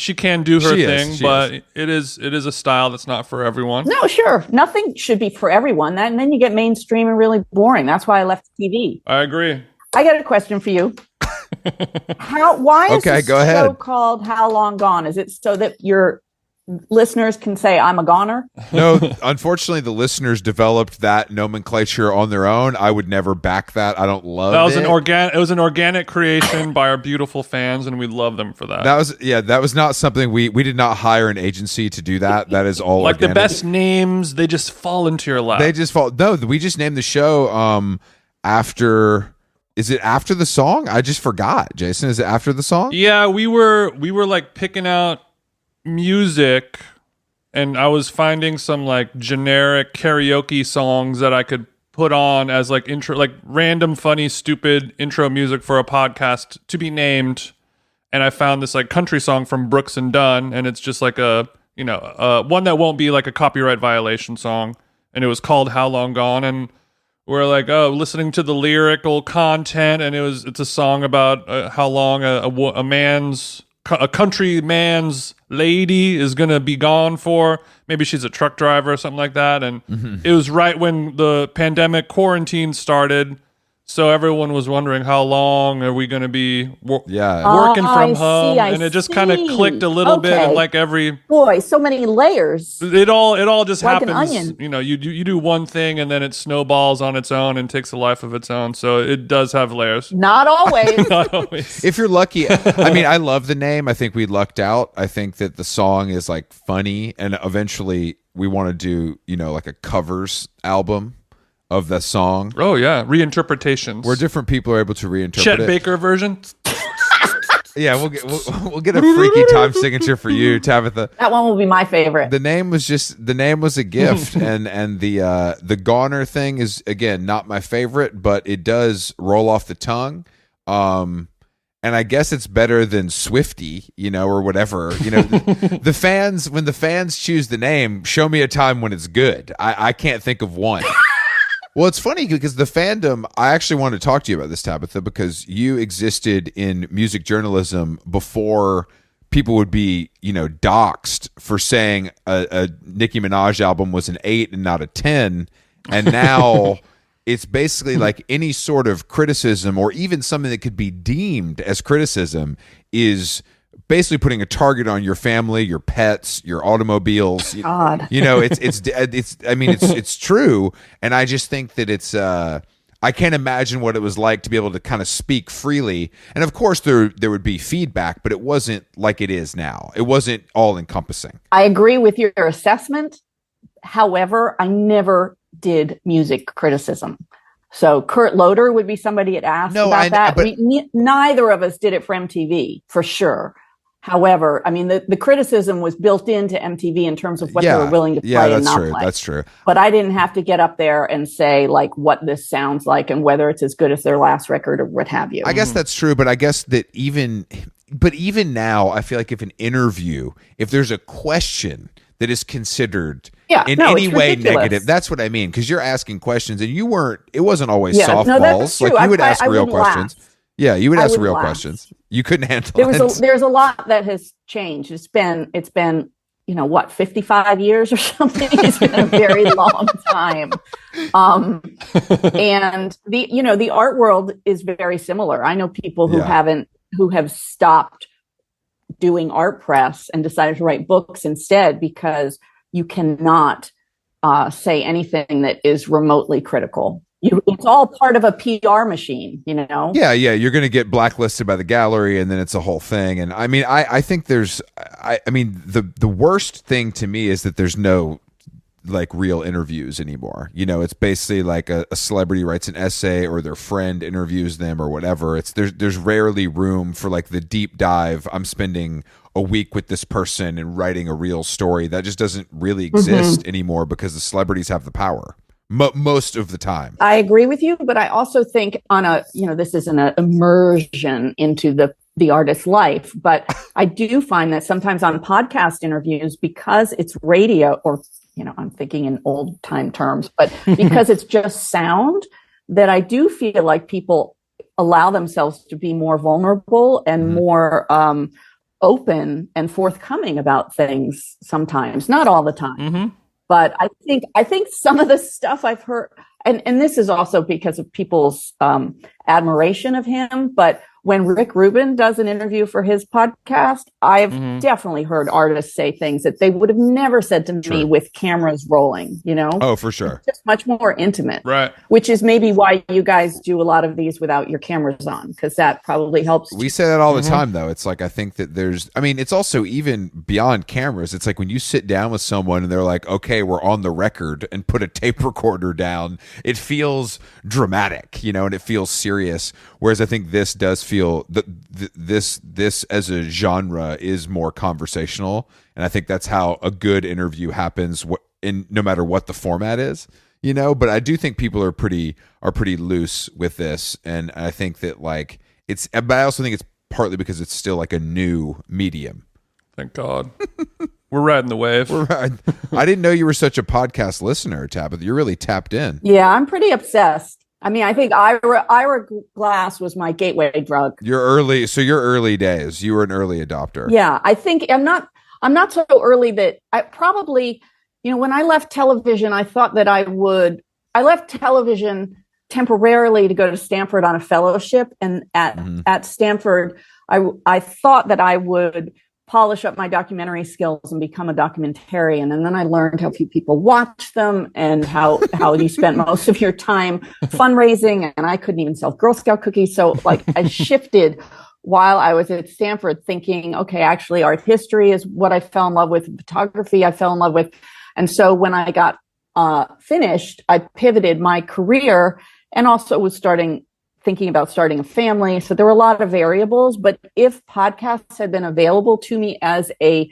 do her thing, but it is a style that's not for everyone. No, sure. Nothing should be for everyone. And then you get mainstream and really boring. That's why I left TV. I agree. I got a question for you. Why is this go show ahead. called How Long Gone? Is it so that your listeners can say I'm a goner? No, unfortunately, the listeners developed that nomenclature on their own. I would never back that. I don't love That was it. It was an organic creation by our beautiful fans, and we love them for that. That was not something we did not hire an agency to do that. That is all like organic. the best names, they just fall into your lap. They just fall. No, we just named the show after. Is it after the song? I just forgot. Jason, is it after the song? Yeah, we were like picking out music, and I was finding some like generic karaoke songs that I could put on as like intro, like random funny stupid intro music for a podcast to be named. And I found this like country song from Brooks and Dunn, and it's just like a one that won't be like a copyright violation song, and it was called How Long Gone. And we're like, listening to the lyrical content, and it's a song about how long a country man's lady is gonna be gone for. Maybe she's a truck driver or something like that. And it was right when the pandemic quarantine started, so everyone was wondering how long are we gonna be working from home. And it just kind of clicked a little bit, and like so many layers. It all just like happens. An onion. You do one thing, and then it snowballs on its own and takes a life of its own. So it does have layers. Not always. Not always. If you're lucky, I mean, I love the name. I think we lucked out. I think that the song is like funny, and eventually we want to do like a covers album of the song. Oh yeah, reinterpretations Where different people are able to reinterpret Chet it. Baker version. Yeah, we'll get a freaky time signature for you, Tabitha. That one will be my favorite. The name was a gift, and the goner thing is, again, not my favorite, but it does roll off the tongue. And I guess it's better than Swifty, or whatever. The fans, when the fans choose the name, show me a time when it's good. I can't think of one. Well, it's funny because the fandom, I actually want to talk to you about this, Tabitha, because you existed in music journalism before people would be, doxxed for saying a Nicki Minaj album was an 8 and not a 10. And now it's basically like any sort of criticism, or even something that could be deemed as criticism, is basically putting a target on your family, your pets, your automobiles. God. It's true. And I just think that it's, I can't imagine what it was like to be able to kind of speak freely. And of course there would be feedback, but it wasn't like it is now. It wasn't all encompassing. I agree with your assessment. However, I never did music criticism. So Kurt Loder would be somebody that asked about that. But neither of us did it for MTV, for sure. However, I mean, the criticism was built into MTV in terms of what they were willing to play and not play. That's true. But I didn't have to get up there and say like what this sounds like and whether it's as good as their last record or what have you. I guess that's true, but I guess that even now, I feel like if there's a question that is considered in any way negative, that's what I mean. Because you're asking questions, and it wasn't always softballs. No, that's true. Like you would ask real questions. Laugh. Yeah, you would ask real questions. You couldn't handle it. There's a lot that has changed. It's been 55 years or something. It's been a very long time. And the art world is very similar. I know people who have stopped doing art press and decided to write books instead, because you cannot say anything that is remotely critical. It's all part of a PR machine, Yeah, you're going to get blacklisted by the gallery, and then it's a whole thing. And I mean, I think the worst thing to me is that there's no like real interviews anymore. You know, it's basically like a celebrity writes an essay or their friend interviews them or whatever. There's rarely room for like the deep dive. I'm spending a week with this person and writing a real story. That just doesn't really exist anymore because the celebrities have the power most of the time. I agree with you, but I also think this isn't an immersion into the artist's life, but I do find that sometimes on podcast interviews, because it's radio, or I'm thinking in old time terms, but because it's just sound, that I do feel like people allow themselves to be more vulnerable and more open and forthcoming about things sometimes, not all the time. But I think some of the stuff I've heard, and this is also because of people's admiration of him, but when Rick Rubin does an interview for his podcast, I've definitely heard artists say things that they would have never said to me with cameras rolling, Oh, for sure. It's just much more intimate. Right. Which is maybe why you guys do a lot of these without your cameras on, because that probably helps. We say that all the time, though. It's like, I think that it's also even beyond cameras. It's like when you sit down with someone and they're like, okay, we're on the record, and put a tape recorder down, it feels dramatic, and it feels serious. Whereas I think this does feel that this as a genre is more conversational, and I think that's how a good interview happens in no matter what the format is, But I do think people are pretty loose with this, and I think that like but I also think it's partly because it's still like a new medium. Thank God. We're riding the wave. I didn't know you were such a podcast listener, Tabitha. You're really tapped in. Yeah, I'm pretty obsessed. I mean, I think Ira Glass was my gateway drug. Your early days, you were an early adopter. Yeah, I think I'm not so early that I probably, when I left television, I thought that I left television temporarily to go to Stanford on a fellowship. And at Stanford, I thought that I would polish up my documentary skills and become a documentarian. And then I learned how few people watch them and how you spent most of your time fundraising, and I couldn't even sell Girl Scout cookies. So like I shifted while I was at Stanford thinking, okay, actually art history is what I fell in love with, photography I fell in love with. And so when I got finished, I pivoted my career and also was thinking about starting a family. So there were a lot of variables, but if podcasts had been available to me as a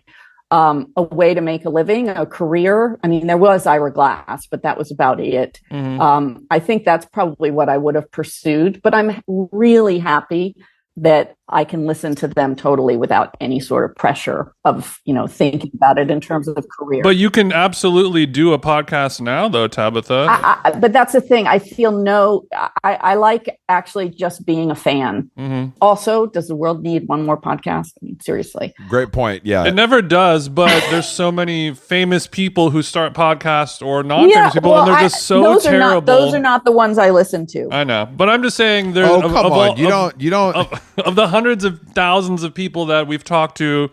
way to make a living, a career, I mean, there was Ira Glass, but that was about it. I think that's probably what I would have pursued, but I'm really happy that I can listen to them totally without any sort of pressure of, thinking about it in terms of career. But you can absolutely do a podcast now, though, Tabitha. But that's the thing. I feel I like actually just being a fan. Also, does the world need one more podcast? I mean, seriously. Great point. Yeah. It never does, but there's so many famous people who start podcasts or non-famous people, and they're just so terrible. Those are not the ones I listen to. I know. But I'm just saying there's... Oh, come on. You don't... Of the hundreds of thousands of people that we've talked to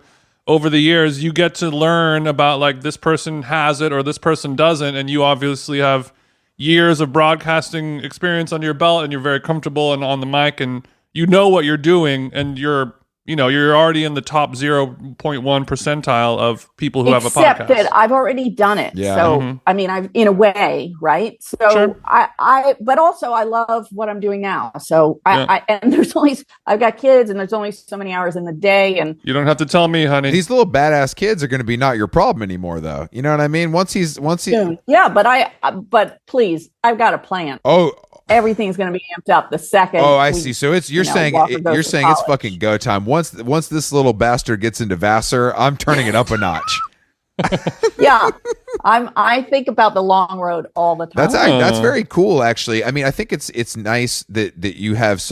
over the years, you get to learn about like this person has it or this person doesn't, and you obviously have years of broadcasting experience under your belt, and you're very comfortable and on the mic, and you know what you're doing, and you're already in the top 0.1 percentile of people who have a podcast. Except that I've already done it. Yeah. So, I mean, I've in a way, right? So Sure. but also I love what I'm doing now. So and I've got kids, and there's only so many hours in the day, and you don't have to tell me, honey. These little badass kids are going to be not your problem anymore, though. You know what I mean? Once he. Yeah, but please, I've got a plan. Oh. Everything's going to be amped up the second. Oh, I see. So you're saying it's college. fucking go time. Once this little bastard gets into Vassar, I'm turning it up a notch. Yeah, I think about the long road all the time. That's very cool, actually. I mean, I think it's nice that you have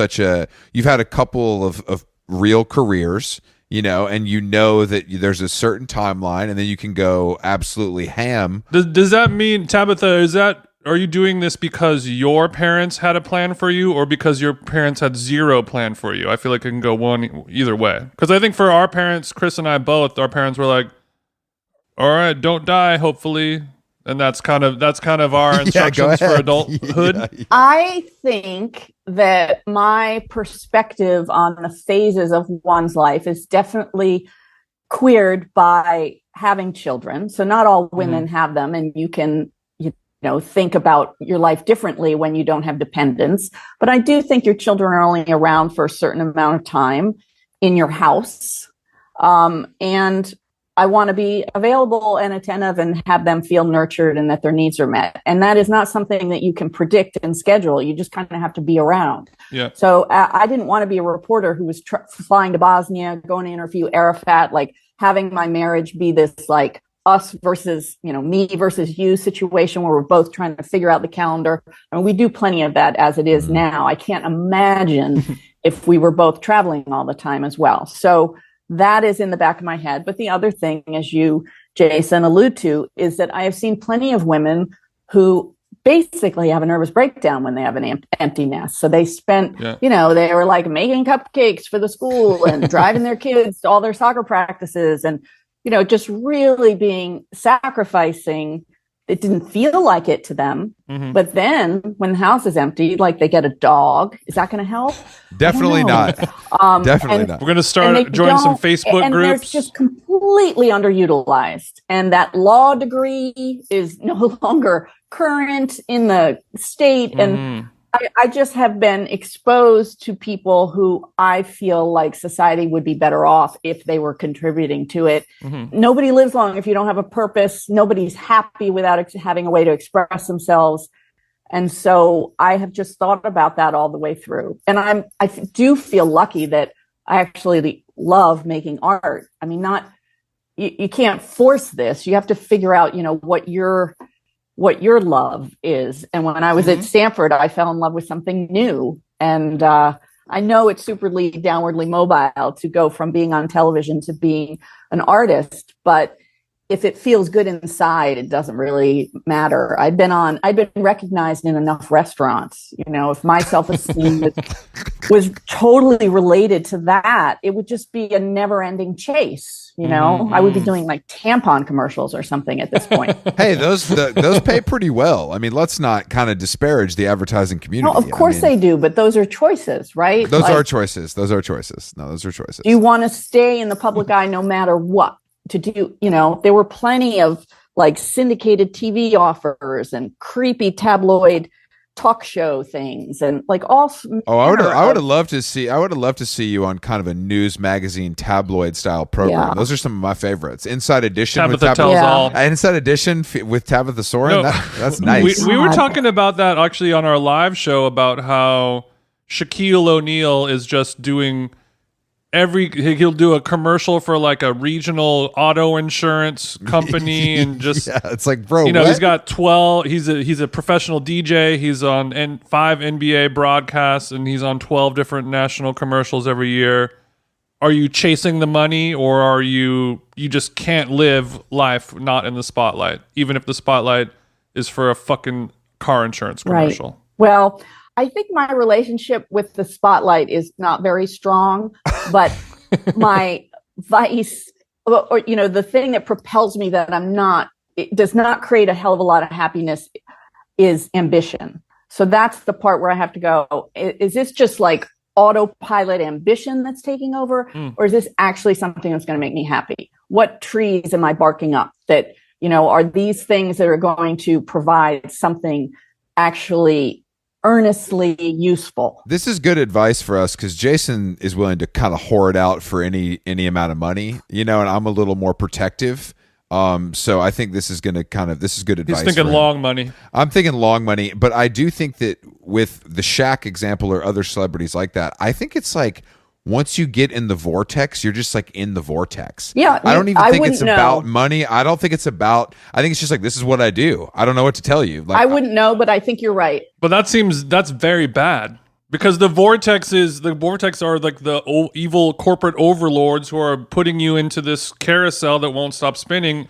you've had a couple of real careers, and that there's a certain timeline, and then you can go absolutely ham. Does that mean, Tabitha, are you doing this because your parents had a plan for you, or because your parents had zero plan for you? I feel like it can go either way. Because I think for our parents, Chris and I both, our parents were like, all right, don't die, hopefully. And that's kind of our instructions for adulthood. Yeah. I think that my perspective on the phases of one's life is definitely queered by having children. So not all women have them, and you can, think about your life differently when you don't have dependents. But I do think your children are only around for a certain amount of time in your house. And I want to be available and attentive and have them feel nurtured and that their needs are met. And that is not something that you can predict and schedule. You just kind of have to be around. Yeah. So I didn't want to be a reporter who was flying to Bosnia, going to interview Arafat, like having my marriage be this like us versus, me versus you situation where we're both trying to figure out the calendar. And we do plenty of that as it is now. I can't imagine if we were both traveling all the time as well. So that is in the back of my head. But the other thing, as you, Jason, allude to, is that I have seen plenty of women who basically have a nervous breakdown when they have an empty nest. So they spent, they were like making cupcakes for the school and driving their kids to all their soccer practices and, just really sacrificing. It didn't feel like it to them. But then when the house is empty, like they get a dog. Is that going to help? Definitely not. Definitely not. We're going to start joining some Facebook groups. It's just completely underutilized. And that law degree is no longer current in the state. And I just have been exposed to people who I feel like society would be better off if they were contributing to it. Nobody lives long if you don't have a purpose. Nobody's happy without having a way to express themselves. And so I have just thought about that all the way through. And I do feel lucky that I actually love making art. I mean, you can't force this. You have to figure out, what your love is. And when I was at Stanford, I fell in love with something new. And I know it's superly downwardly mobile to go from being on television to being an artist, but if it feels good inside, it doesn't really matter. I've been recognized in enough restaurants. If my self-esteem was totally related to that, it would just be a never-ending chase. I would be doing like tampon commercials or something at this point. Hey, those pay pretty well. I mean, let's not kind of disparage the advertising community. No, of course they do, but those are choices, right? Those are choices. No, those are choices. Do you want to stay in the public eye no matter what? To do, there were plenty of like syndicated TV offers and creepy tabloid talk show things and like all. I would have loved to see you on kind of a news magazine tabloid style program. Yeah. Those are some of my favorites. Inside Edition Tabitha tells all. Inside Edition with Tabitha Soren. That's nice. We were talking about that actually on our live show about how Shaquille O'Neal is just doing. He'll do a commercial for like a regional auto insurance company and just it's like, bro, he's got 12. He's a professional DJ. He's on 5 NBA broadcasts and he's on 12 different national commercials every year. Are you chasing the money or are you just can't live life not in the spotlight, even if the spotlight is for a fucking car insurance commercial? Right. Well, I think my relationship with the spotlight is not very strong, but my vice, or the thing that propels me that it does not create a hell of a lot of happiness is ambition. So that's the part where I have to go, is this just like autopilot ambition that's taking over? Or is this actually something that's going to make me happy? What trees am I barking up that, are these things that are going to provide something actually earnestly useful? This is good advice for us because Jason is willing to kind of whore it out for any amount of money, and I'm a little more protective. So I think this is good advice. He's thinking long money. I'm thinking long money, but I do think that with the Shaq example or other celebrities like that, I think it's like once you get in the vortex, you're just like in the vortex. Yeah. I don't even think it's about money. I think it's just like, this is what I do. I don't know what to tell you. Like, I wouldn't know, but I think you're right. But that's very bad because the vortex are like the evil corporate overlords who are putting you into this carousel that won't stop spinning.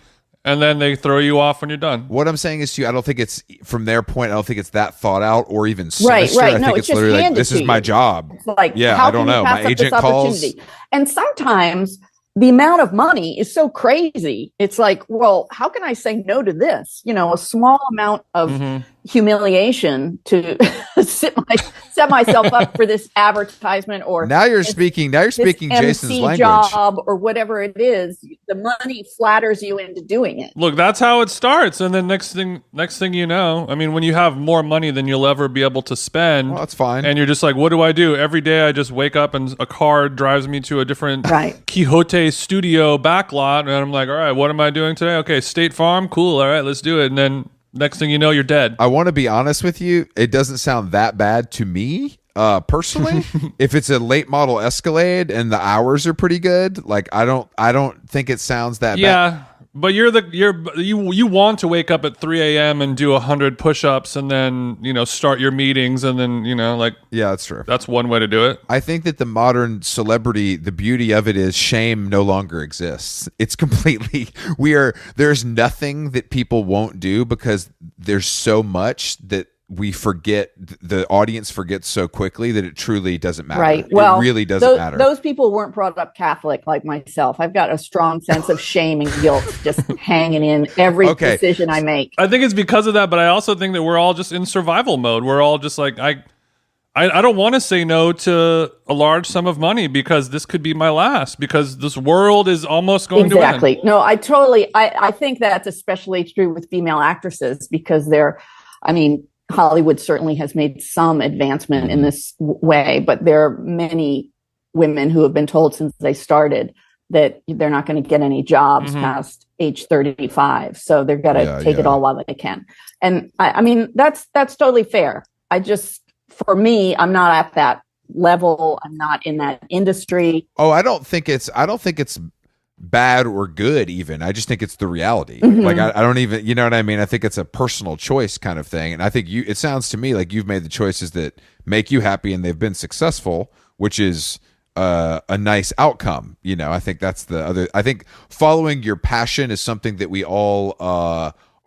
And then they throw you off when you're done. What I'm saying is to you, I don't think it's from their point. I don't think it's that thought out or even sinister. Right. I think it's literally like, this is my job. It's like, I don't know. My agent calls. And sometimes the amount of money is so crazy. It's like, well, how can I say no to this? A small amount of humiliation to set myself up for this advertisement or now you're speaking Jason's MC language job or whatever it is. The money flatters you into doing it. Look, that's how it starts, and then next thing you know, I mean, when you have more money than you'll ever be able to spend, well, that's fine. And you're just like, what do I do every day? I just wake up and a car drives me to a different Quixote studio backlot, and I'm like, all right, what am I doing today? Okay, State Farm, cool. All right, let's do it. And then next thing you know, you're dead. I want to be honest with you. It doesn't sound that bad to me, personally. If it's a late model Escalade and the hours are pretty good, like I don't think it sounds that bad. Yeah, but you want to wake up at 3 a.m. and do 100 push-ups and then start your meetings and then yeah, that's true. That's one way to do it. I think that the modern celebrity, the beauty of it is shame no longer exists. It's completely there's nothing that people won't do because there's so much that we forget, the audience forgets so quickly that it truly doesn't matter. Right. Well, it really doesn't matter. Those people weren't brought up Catholic like myself. I've got a strong sense of shame and guilt just hanging in every decision I make. I think it's because of that, but I also think that we're all just in survival mode. We're all just like, I don't want to say no to a large sum of money because this could be my last, because this world is almost going to end. Exactly. No, I think that's especially true with female actresses because Hollywood certainly has made some advancement in this way, but there are many women who have been told since they started that they're not going to get any jobs past age 35. So they're going to take it all while they can. And that's totally fair. For me, I'm not at that level. I'm not in that industry. Oh, I don't think it's bad or good even. I just think it's the reality. Like I don't even, you know what I mean? I think it's a personal choice kind of thing. And I think it sounds to me like you've made the choices that make you happy and they've been successful, which is a nice outcome. I think that's I think following your passion is something that we all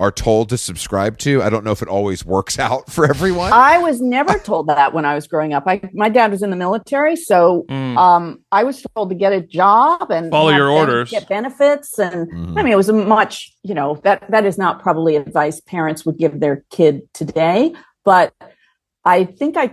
are told to subscribe to. I don't know if it always works out for everyone. I was never told that when I was growing up. My dad was in the military, so I was told to get a job and follow your orders, get benefits, and it was a much that is not probably advice parents would give their kid today. But I think I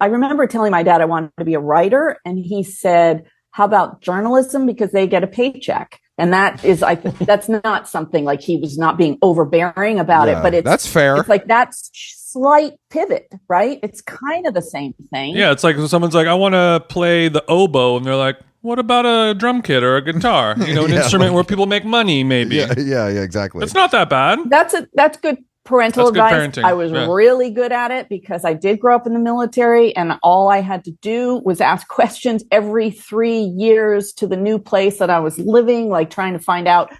remember telling my dad I wanted to be a writer, and he said, "How about journalism? Because they get a paycheck." And that is, that's not something like he was not being overbearing about it, but that's fair. It's like that's slight pivot, right? It's kind of the same thing. Yeah, it's like someone's like, I want to play the oboe, and they're like, what about a drum kit or a guitar? An instrument where people make money, maybe. Yeah, exactly. It's not that bad. That's good parental advice. Parenting. I was really good at it because I did grow up in the military, and all I had to do was ask questions every 3 years to the new place that I was living, like trying to find out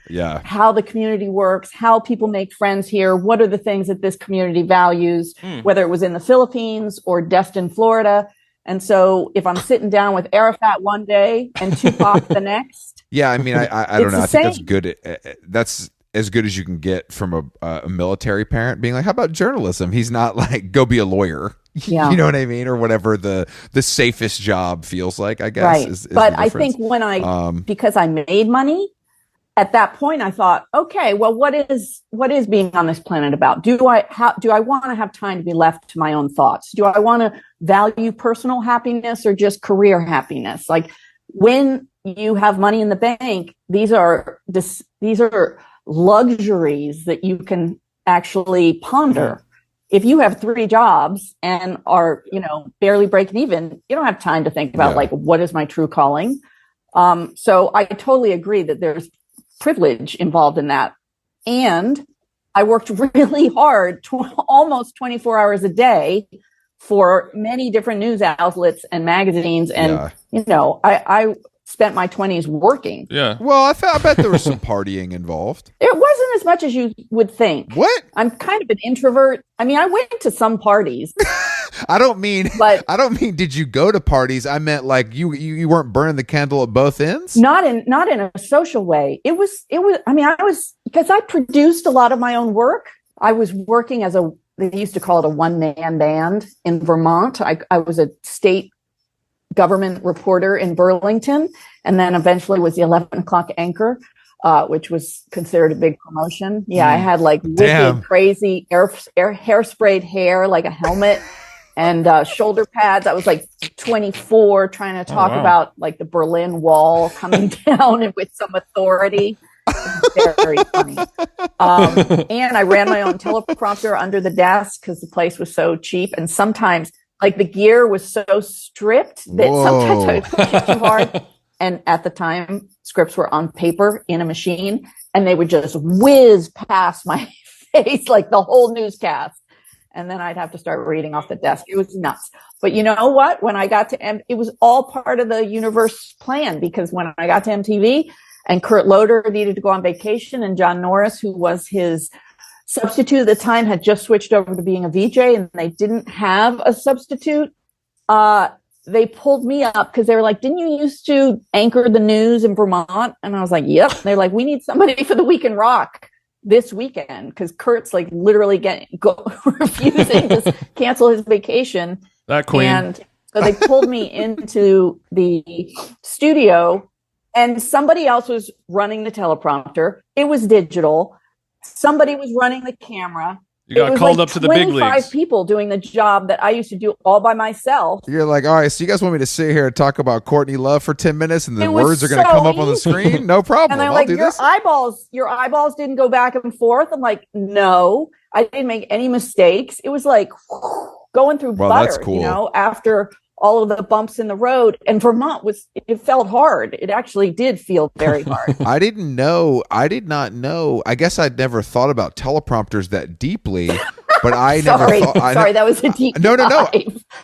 how the community works, how people make friends here, what are the things that this community values, whether it was in the Philippines or Destin, Florida. And so if I'm sitting down with Arafat one day and Tupac the next. Yeah, I mean, I don't know. I think that's good. That's as good as you can get from a military parent being like, how about journalism? He's not like, go be a lawyer. Yeah. You know what I mean? Or whatever the safest job feels like, I guess. Right. Is but I think when because I made money, at that point I thought, okay, well, what is being on this planet about? Do I want to have time to be left to my own thoughts? Do I want to value personal happiness or just career happiness? Like when you have money in the bank, these are luxuries that you can actually ponder. If you have 3 jobs and are, barely breaking even, you don't have time to think about like, what is my true calling? So I totally agree that there's privilege involved in that. And I worked really hard, almost 24 hours a day for many different news outlets and magazines. And, I spent my 20s working. Yeah. Well, I bet there was some partying involved. It wasn't as much as you would think. What? I'm kind of an introvert. I mean, I went to some parties. I don't mean did you go to parties? I meant like you weren't burning the candle at both ends? Not in a social way. It was because I produced a lot of my own work. I was working they used to call it a one-man band in Vermont. I was a state government reporter in Burlington, and then eventually was the 11 o'clock anchor. which was considered a big promotion. Yeah, I had like wicked, crazy hairsprayed hair, like a helmet and shoulder pads. I was like 24 trying to talk about like the Berlin Wall coming down with some authority. Very funny. And I ran my own teleprompter under the desk because the place was so cheap. And sometimes like the gear was so stripped that sometimes I would push it too hard. And at the time, scripts were on paper in a machine and they would just whiz past my face like the whole newscast. And then I'd have to start reading off the desk. It was nuts. But you know what? When I got to it was all part of the universe plan, because when I got to MTV and Kurt Loder needed to go on vacation and John Norris, who was his substitute at the time, had just switched over to being a VJ and they didn't have a substitute. They pulled me up because they were like, didn't you used to anchor the news in Vermont? And I was like, yep. They're like, we need somebody for the Week in Rock this weekend, because Kurt's like literally refusing to cancel his vacation. That queen. And so they pulled me into the studio and somebody else was running the teleprompter. It was digital. Somebody was running the camera. You got called up to the big leagues. 25 people doing the job that I used to do all by myself. You're like, all right, so you guys want me to sit here and talk about Courtney Love for 10 minutes and the words are going to come up on the screen? No problem. And they're like, your eyeballs didn't go back and forth. I'm like, no, I didn't make any mistakes. It was like going through butter, that's cool. You know, after all of the bumps in the road. And Vermont it felt hard. It actually did feel very hard. I did not know. I guess I'd never thought about teleprompters that deeply, but I never thought. Sorry, that was a deep No.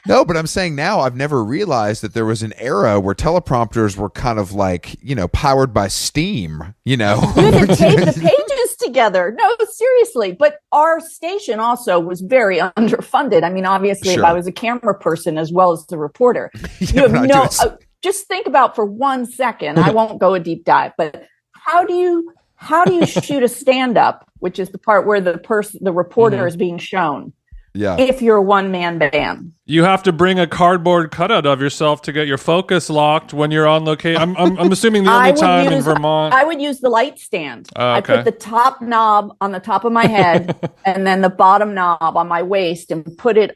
No, but I'm saying now I've never realized that there was an era where teleprompters were kind of like, you know, powered by steam, you know. You had to tape the pages together. No, seriously. But our station also was very underfunded. I mean, obviously, if I was a camera person as well as the reporter, you have just think about for 1 second. I won't go a deep dive, but how do you shoot a stand-up, which is the part where the reporter is being shown? Yeah. If you're a one-man band, you have to bring a cardboard cutout of yourself to get your focus locked when you're on location. I'm assuming the only time in Vermont. I would use the light stand. Okay. I put the top knob on the top of my head and then the bottom knob on my waist and put it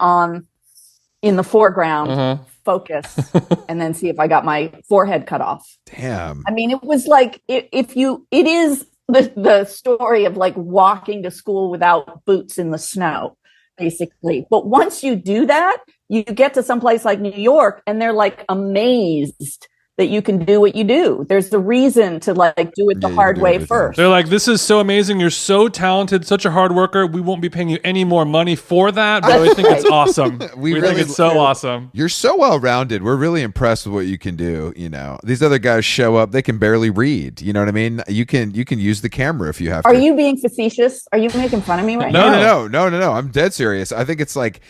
in the foreground, focus, and then see if I got my forehead cut off. Damn. I mean, it was like it is the story of like walking to school without boots in the snow, basically. But once you do that, you get to some place like New York and they're like amazed that you can do what you do. There's the reason to like do it the hard way first. They're like, this is so amazing. You're so talented, such a hard worker. We won't be paying you any more money for that, but we think it's awesome. we think it's so awesome. You're so well-rounded. We're really impressed with what you can do. You know, these other guys show up, they can barely read. You know what I mean? You can use the camera if you have to. Are you being facetious? Are you making fun of me right now? No. I'm dead serious. I think it's like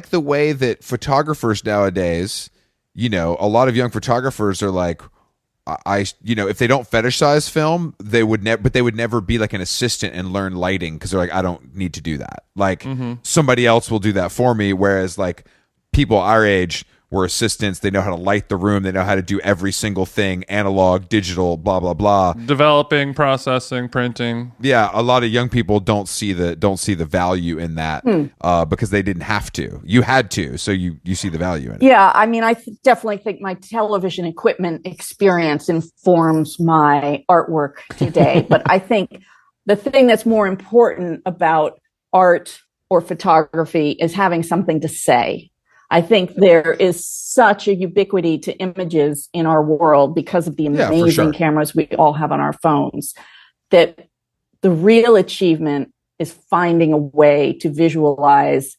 the way that photographers nowadays, you know, a lot of young photographers are like, if they don't fetishize film, they would never be like an assistant and learn lighting because they're like, I don't need to do that. Like somebody else will do that for me. Whereas like people our age were assistants. They know how to light the room. They know how to do every single thing, analog, digital, blah, blah, blah. Developing, processing, printing. Yeah. A lot of young people don't see the value in that because they didn't have to. You had to. So you see the value in it. Yeah. I mean, I definitely think my television equipment experience informs my artwork today. But I think the thing that's more important about art or photography is having something to say. I think there is such a ubiquity to images in our world because of the amazing cameras we all have on our phones, that the real achievement is finding a way to visualize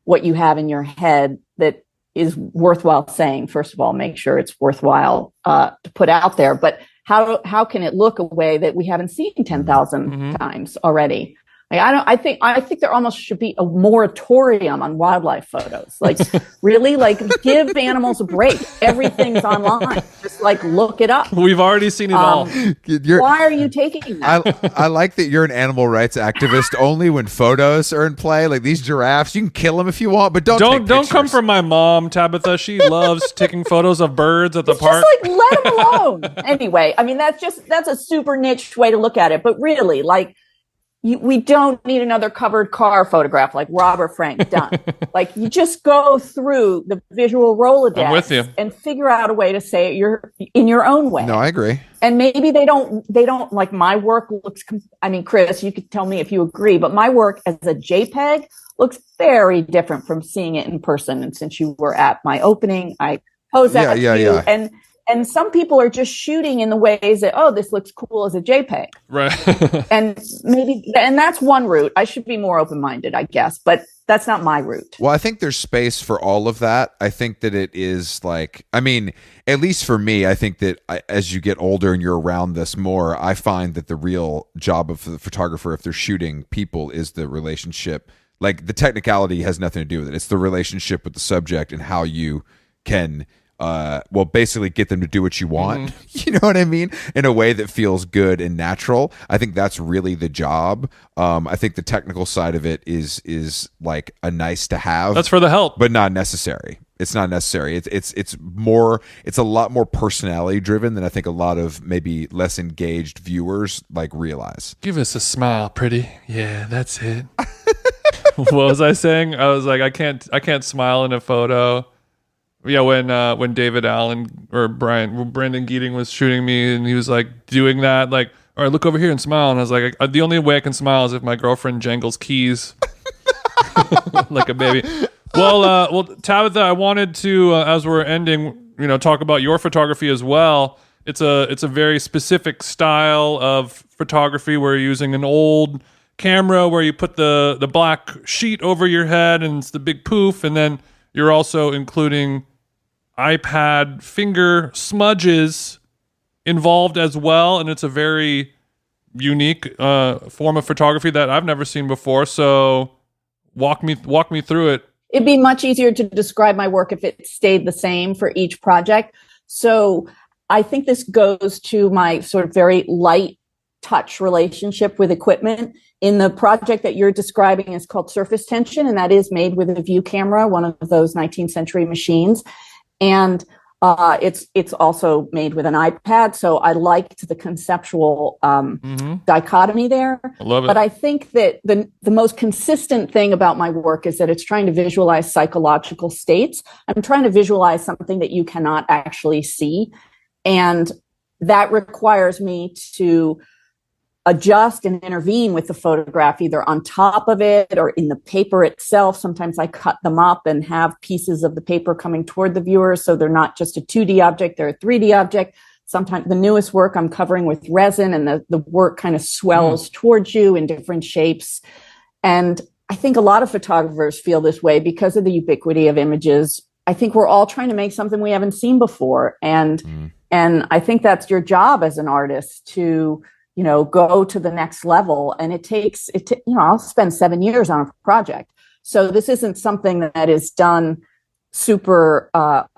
what you have in your head that is worthwhile saying. First of all, make sure it's worthwhile to put out there. But how can it look a way that we haven't seen 10,000 times already? Like, I think there almost should be a moratorium on wildlife photos. Like, really, like, give animals a break. Everything's online. Just like look it up. We've already seen it all. Why are you taking that? I like that you're an animal rights activist only when photos are in play. Like these giraffes, you can kill them if you want, but don't come from my mom, Tabitha. She loves taking photos of birds at the park. Just like let them alone. Anyway, I mean that's a super niche way to look at it, but really, like. We don't need another covered car photograph like Robert Frank done. Like you just go through the visual Rolodex I'm with you. And figure out a way to say it in your own way. No, I agree. And maybe they don't like my work looks. I mean, Chris, you could tell me if you agree, but my work as a JPEG looks very different from seeing it in person. And since you were at my opening, I posed that to you. And some people are just shooting in the ways that, oh, this looks cool as a JPEG. Right. and that's one route. I should be more open-minded, I guess, but that's not my route. Well, I think there's space for all of that. I think that it is like, I mean, at least for me, I think that as you get older and you're around this more, I find that the real job of the photographer, if they're shooting people, is the relationship. Like the technicality has nothing to do with it. It's the relationship with the subject and how you can basically get them to do what you want. You know what I mean? In a way that feels good and natural. I think that's really the job. I think the technical side of it is like a nice to have. That's for the help, but not necessary. It's not necessary. It's a lot more personality driven than I think a lot of maybe less engaged viewers like realize. Give us a smile, pretty. Yeah, that's it. What was I saying? I was like, I can't smile in a photo. Yeah, when David Allen or Brandon Geating was shooting me and he was like doing that, like, all right, look over here and smile. And I was like, the only way I can smile is if my girlfriend jangles keys like a baby. Well, Tabitha, I wanted to, as we're ending, talk about your photography as well. It's a very specific style of photography where you're using an old camera where you put the black sheet over your head and it's the big poof, and then you're also including iPad finger smudges involved as well, and it's a very unique form of photography that I've never seen before. So walk me through it. It'd be much easier to describe my work if it stayed the same for each project. So I think this goes to my sort of very light touch relationship with equipment. In the project that you're describing is called Surface Tension, and that is made with a view camera, one of those 19th century machines. And it's also made with an iPad. So I liked the conceptual dichotomy there. I love it. But I think that the most consistent thing about my work is that it's trying to visualize psychological states. I'm trying to visualize something that you cannot actually see. And that requires me to adjust and intervene with the photograph, either on top of it or in the paper itself. Sometimes I cut them up and have pieces of the paper coming toward the viewer, so they're not just a 2D object, they're a 3D object. Sometimes the newest work I'm covering with resin, and the work kind of swells towards you in different shapes. And I think a lot of photographers feel this way because of the ubiquity of images. I think we're all trying to make something we haven't seen before. And I think that's your job as an artist to go to the next level. And it takes, I'll spend 7 years on a project. So this isn't something that is done super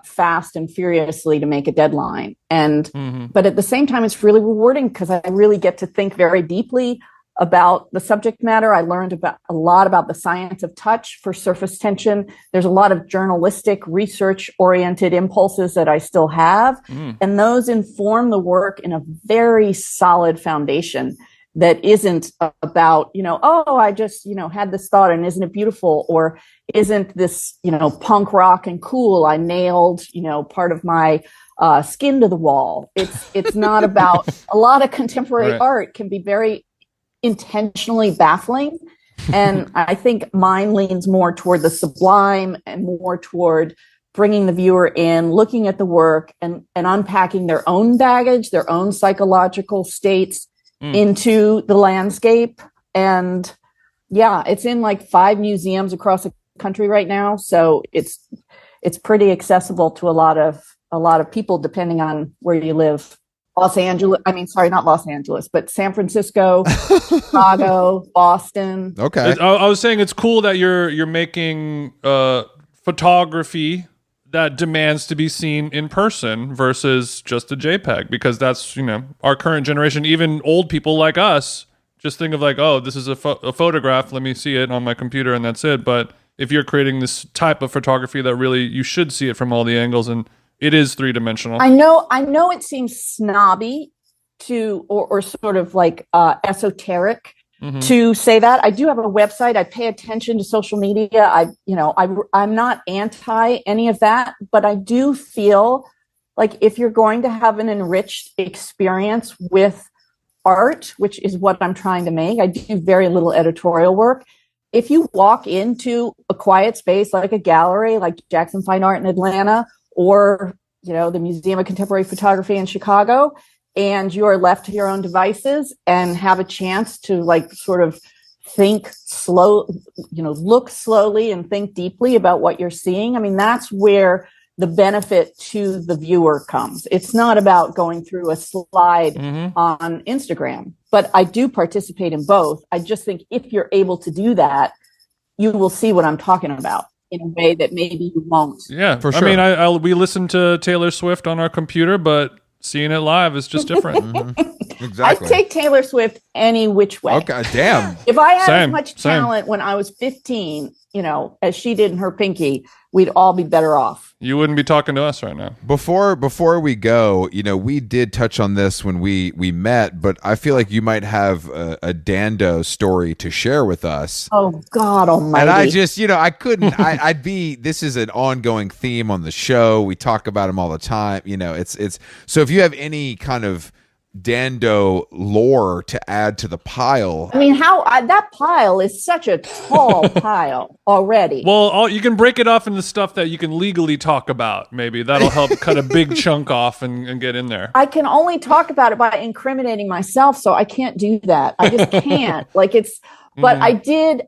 fast and furiously to make a deadline. And, but at the same time, it's really rewarding because I really get to think very deeply about the subject matter. I learned a lot about the science of touch for Surface Tension. There's a lot of journalistic, research-oriented impulses that I still have, and those inform the work in a very solid foundation that isn't about, I just, had this thought and isn't it beautiful? Or isn't this, punk rock and cool? I nailed, part of my skin to the wall. It's not about, a lot of contemporary art can be very intentionally baffling. And I think mine leans more toward the sublime and more toward bringing the viewer in, looking at the work and unpacking their own baggage, their own psychological states into the landscape. And yeah, it's in like 5 museums across the country right now. So it's pretty accessible to a lot of people, depending on where you live Los Angeles. I mean, sorry, not Los Angeles, but San Francisco, Chicago, Boston. Okay. I was saying it's cool that you're making photography that demands to be seen in person versus just a JPEG, because that's, our current generation, even old people like us, just think of like, oh, this is a photograph. Let me see it on my computer and that's it. But if you're creating this type of photography that really, you should see it from all the angles, and it is three-dimensional. I know it seems snobby or sort of like esoteric to say that. I do have a website. I pay attention to social media. I'm not anti any of that, but I do feel like if you're going to have an enriched experience with art, which is what I'm trying to make, I do very little editorial work. If you walk into a quiet space like a gallery, like Jackson Fine Art in Atlanta, or the Museum of Contemporary Photography in Chicago, and you are left to your own devices and have a chance to like sort of think look slowly and think deeply about what you're seeing. I mean, that's where the benefit to the viewer comes. It's not about going through a slide on Instagram, but I do participate in both. I just think if you're able to do that, you will see what I'm talking about in a way that maybe you won't. Yeah, for sure. I mean, we listen to Taylor Swift on our computer, but seeing it live is just different. Exactly. I take Taylor Swift any which way. Okay, damn. If I had as much talent when I was 15, as she did in her Pinky, we'd all be better off. You wouldn't be talking to us right now. Before we go, we did touch on this when we met, but I feel like you might have a Dando story to share with us. Oh, God almighty. And I just, I couldn't, this is an ongoing theme on the show. We talk about him all the time. It's, so if you have any kind of Dando lore to add to the pile. I mean, that pile is such a tall pile already. Well, you can break it off into stuff that you can legally talk about. Maybe that'll help cut a big chunk off and get in there. I can only talk about it by incriminating myself, so I can't do that. I just can't. But I did.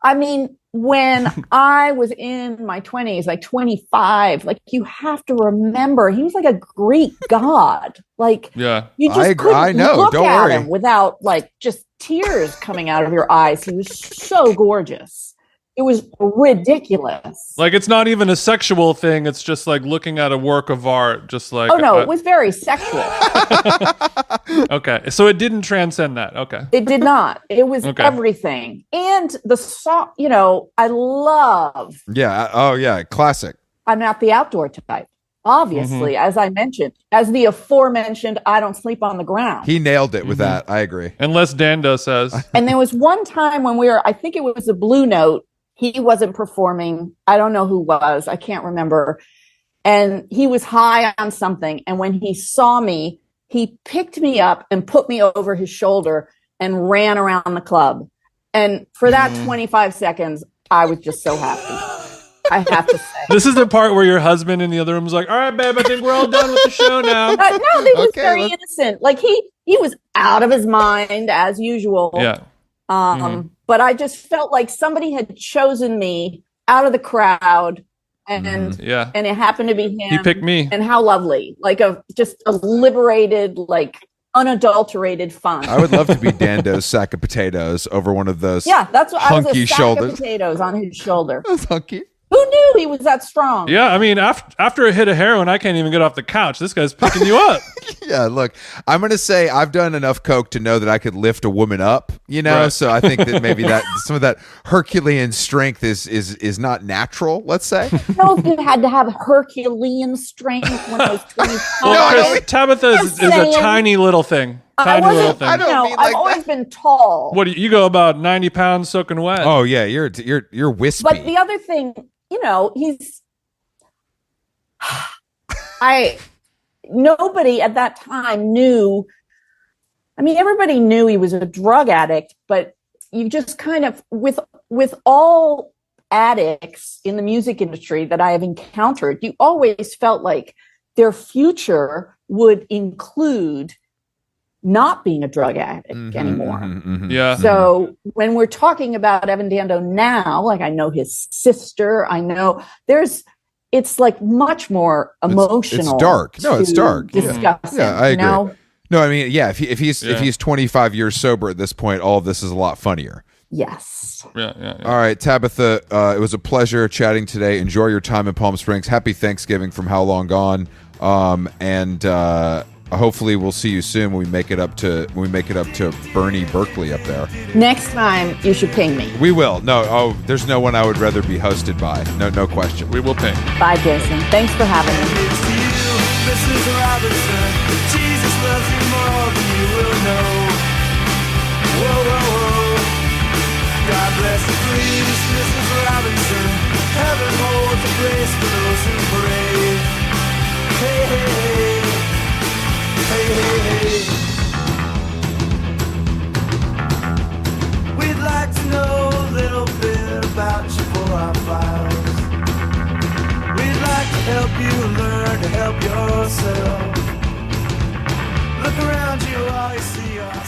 I mean, when I was in my 20s, like 25, you have to remember he was like a Greek god. You just couldn't look at him without just tears coming out of your eyes. He was so gorgeous. It was ridiculous. It's not even a sexual thing. It's just looking at a work of art, just like. Oh no, it was very sexual. Okay, so it didn't transcend that. Okay, it did not. It was everything, and the song. I love. Yeah. Oh yeah. Classic. I'm not the outdoor type. Obviously, as I mentioned, as the aforementioned, I don't sleep on the ground. He nailed it with that. I agree. Unless Dando says. And there was one time when I think it was a Blue Note. He wasn't performing. I don't know who was. I can't remember. And he was high on something. And when he saw me, he picked me up and put me over his shoulder and ran around the club. And for that 25 seconds, I was just so happy. I have to say. This is the part where your husband in the other room was like, all right, babe, I think we're all done with the show now. No, he was very innocent. He was out of his mind as usual. Yeah. But I just felt like somebody had chosen me out of the crowd, and it happened to be him. He picked me. And how lovely. Just a liberated, unadulterated fun. I would love to be Dando's sack of potatoes over one of those. Yeah, that's what I was, a sack shoulders. of potatoes on his shoulder. That's hunky. Who knew he was that strong? Yeah, I mean, after a hit of heroin, I can't even get off the couch. This guy's picking you up. Yeah, look, I'm going to say I've done enough coke to know that I could lift a woman up, Right. So I think that maybe that some of that Herculean strength is not natural, let's say. I don't know if you had to have Herculean strength when I was 25. Well, Tabitha is a tiny little thing. Tiny little thing. I've always been tall. What you go about 90 pounds soaking wet? Oh yeah, you're wispy. But the other thing, he's. Nobody at that time knew. I mean, everybody knew he was a drug addict, but you just kind of with all addicts in the music industry that I have encountered, you always felt like their future would include not being a drug addict anymore. Yeah. So when we're talking about Evan Dando now, I know his sister, I know there's it's like much more emotional. It's dark. No, it's dark. Discuss Yeah, I agree. Know? No, I mean, yeah. If he's 25 years sober at this point, all of this is a lot funnier. Yes. Yeah. All right, Tabitha, it was a pleasure chatting today. Enjoy your time in Palm Springs. Happy Thanksgiving from How Long Gone. And hopefully we'll see you soon when we make it up to Bernie Berkeley up there. Next time you should ping me. We will. No, there's no one I would rather be hosted by. No question. We will ping. Bye, Jason. Thanks for having me. It's to you, Mrs. Robinson. Jesus loves you more than you will know. Whoa, whoa, whoa. God bless the please, Mrs. Robinson. Heaven holds a grace for those who pray. Hey, hey, hey. Hey, hey, hey. We'd like to know a little bit about you for our files. We'd like to help you learn to help yourself. Look around you, all you see are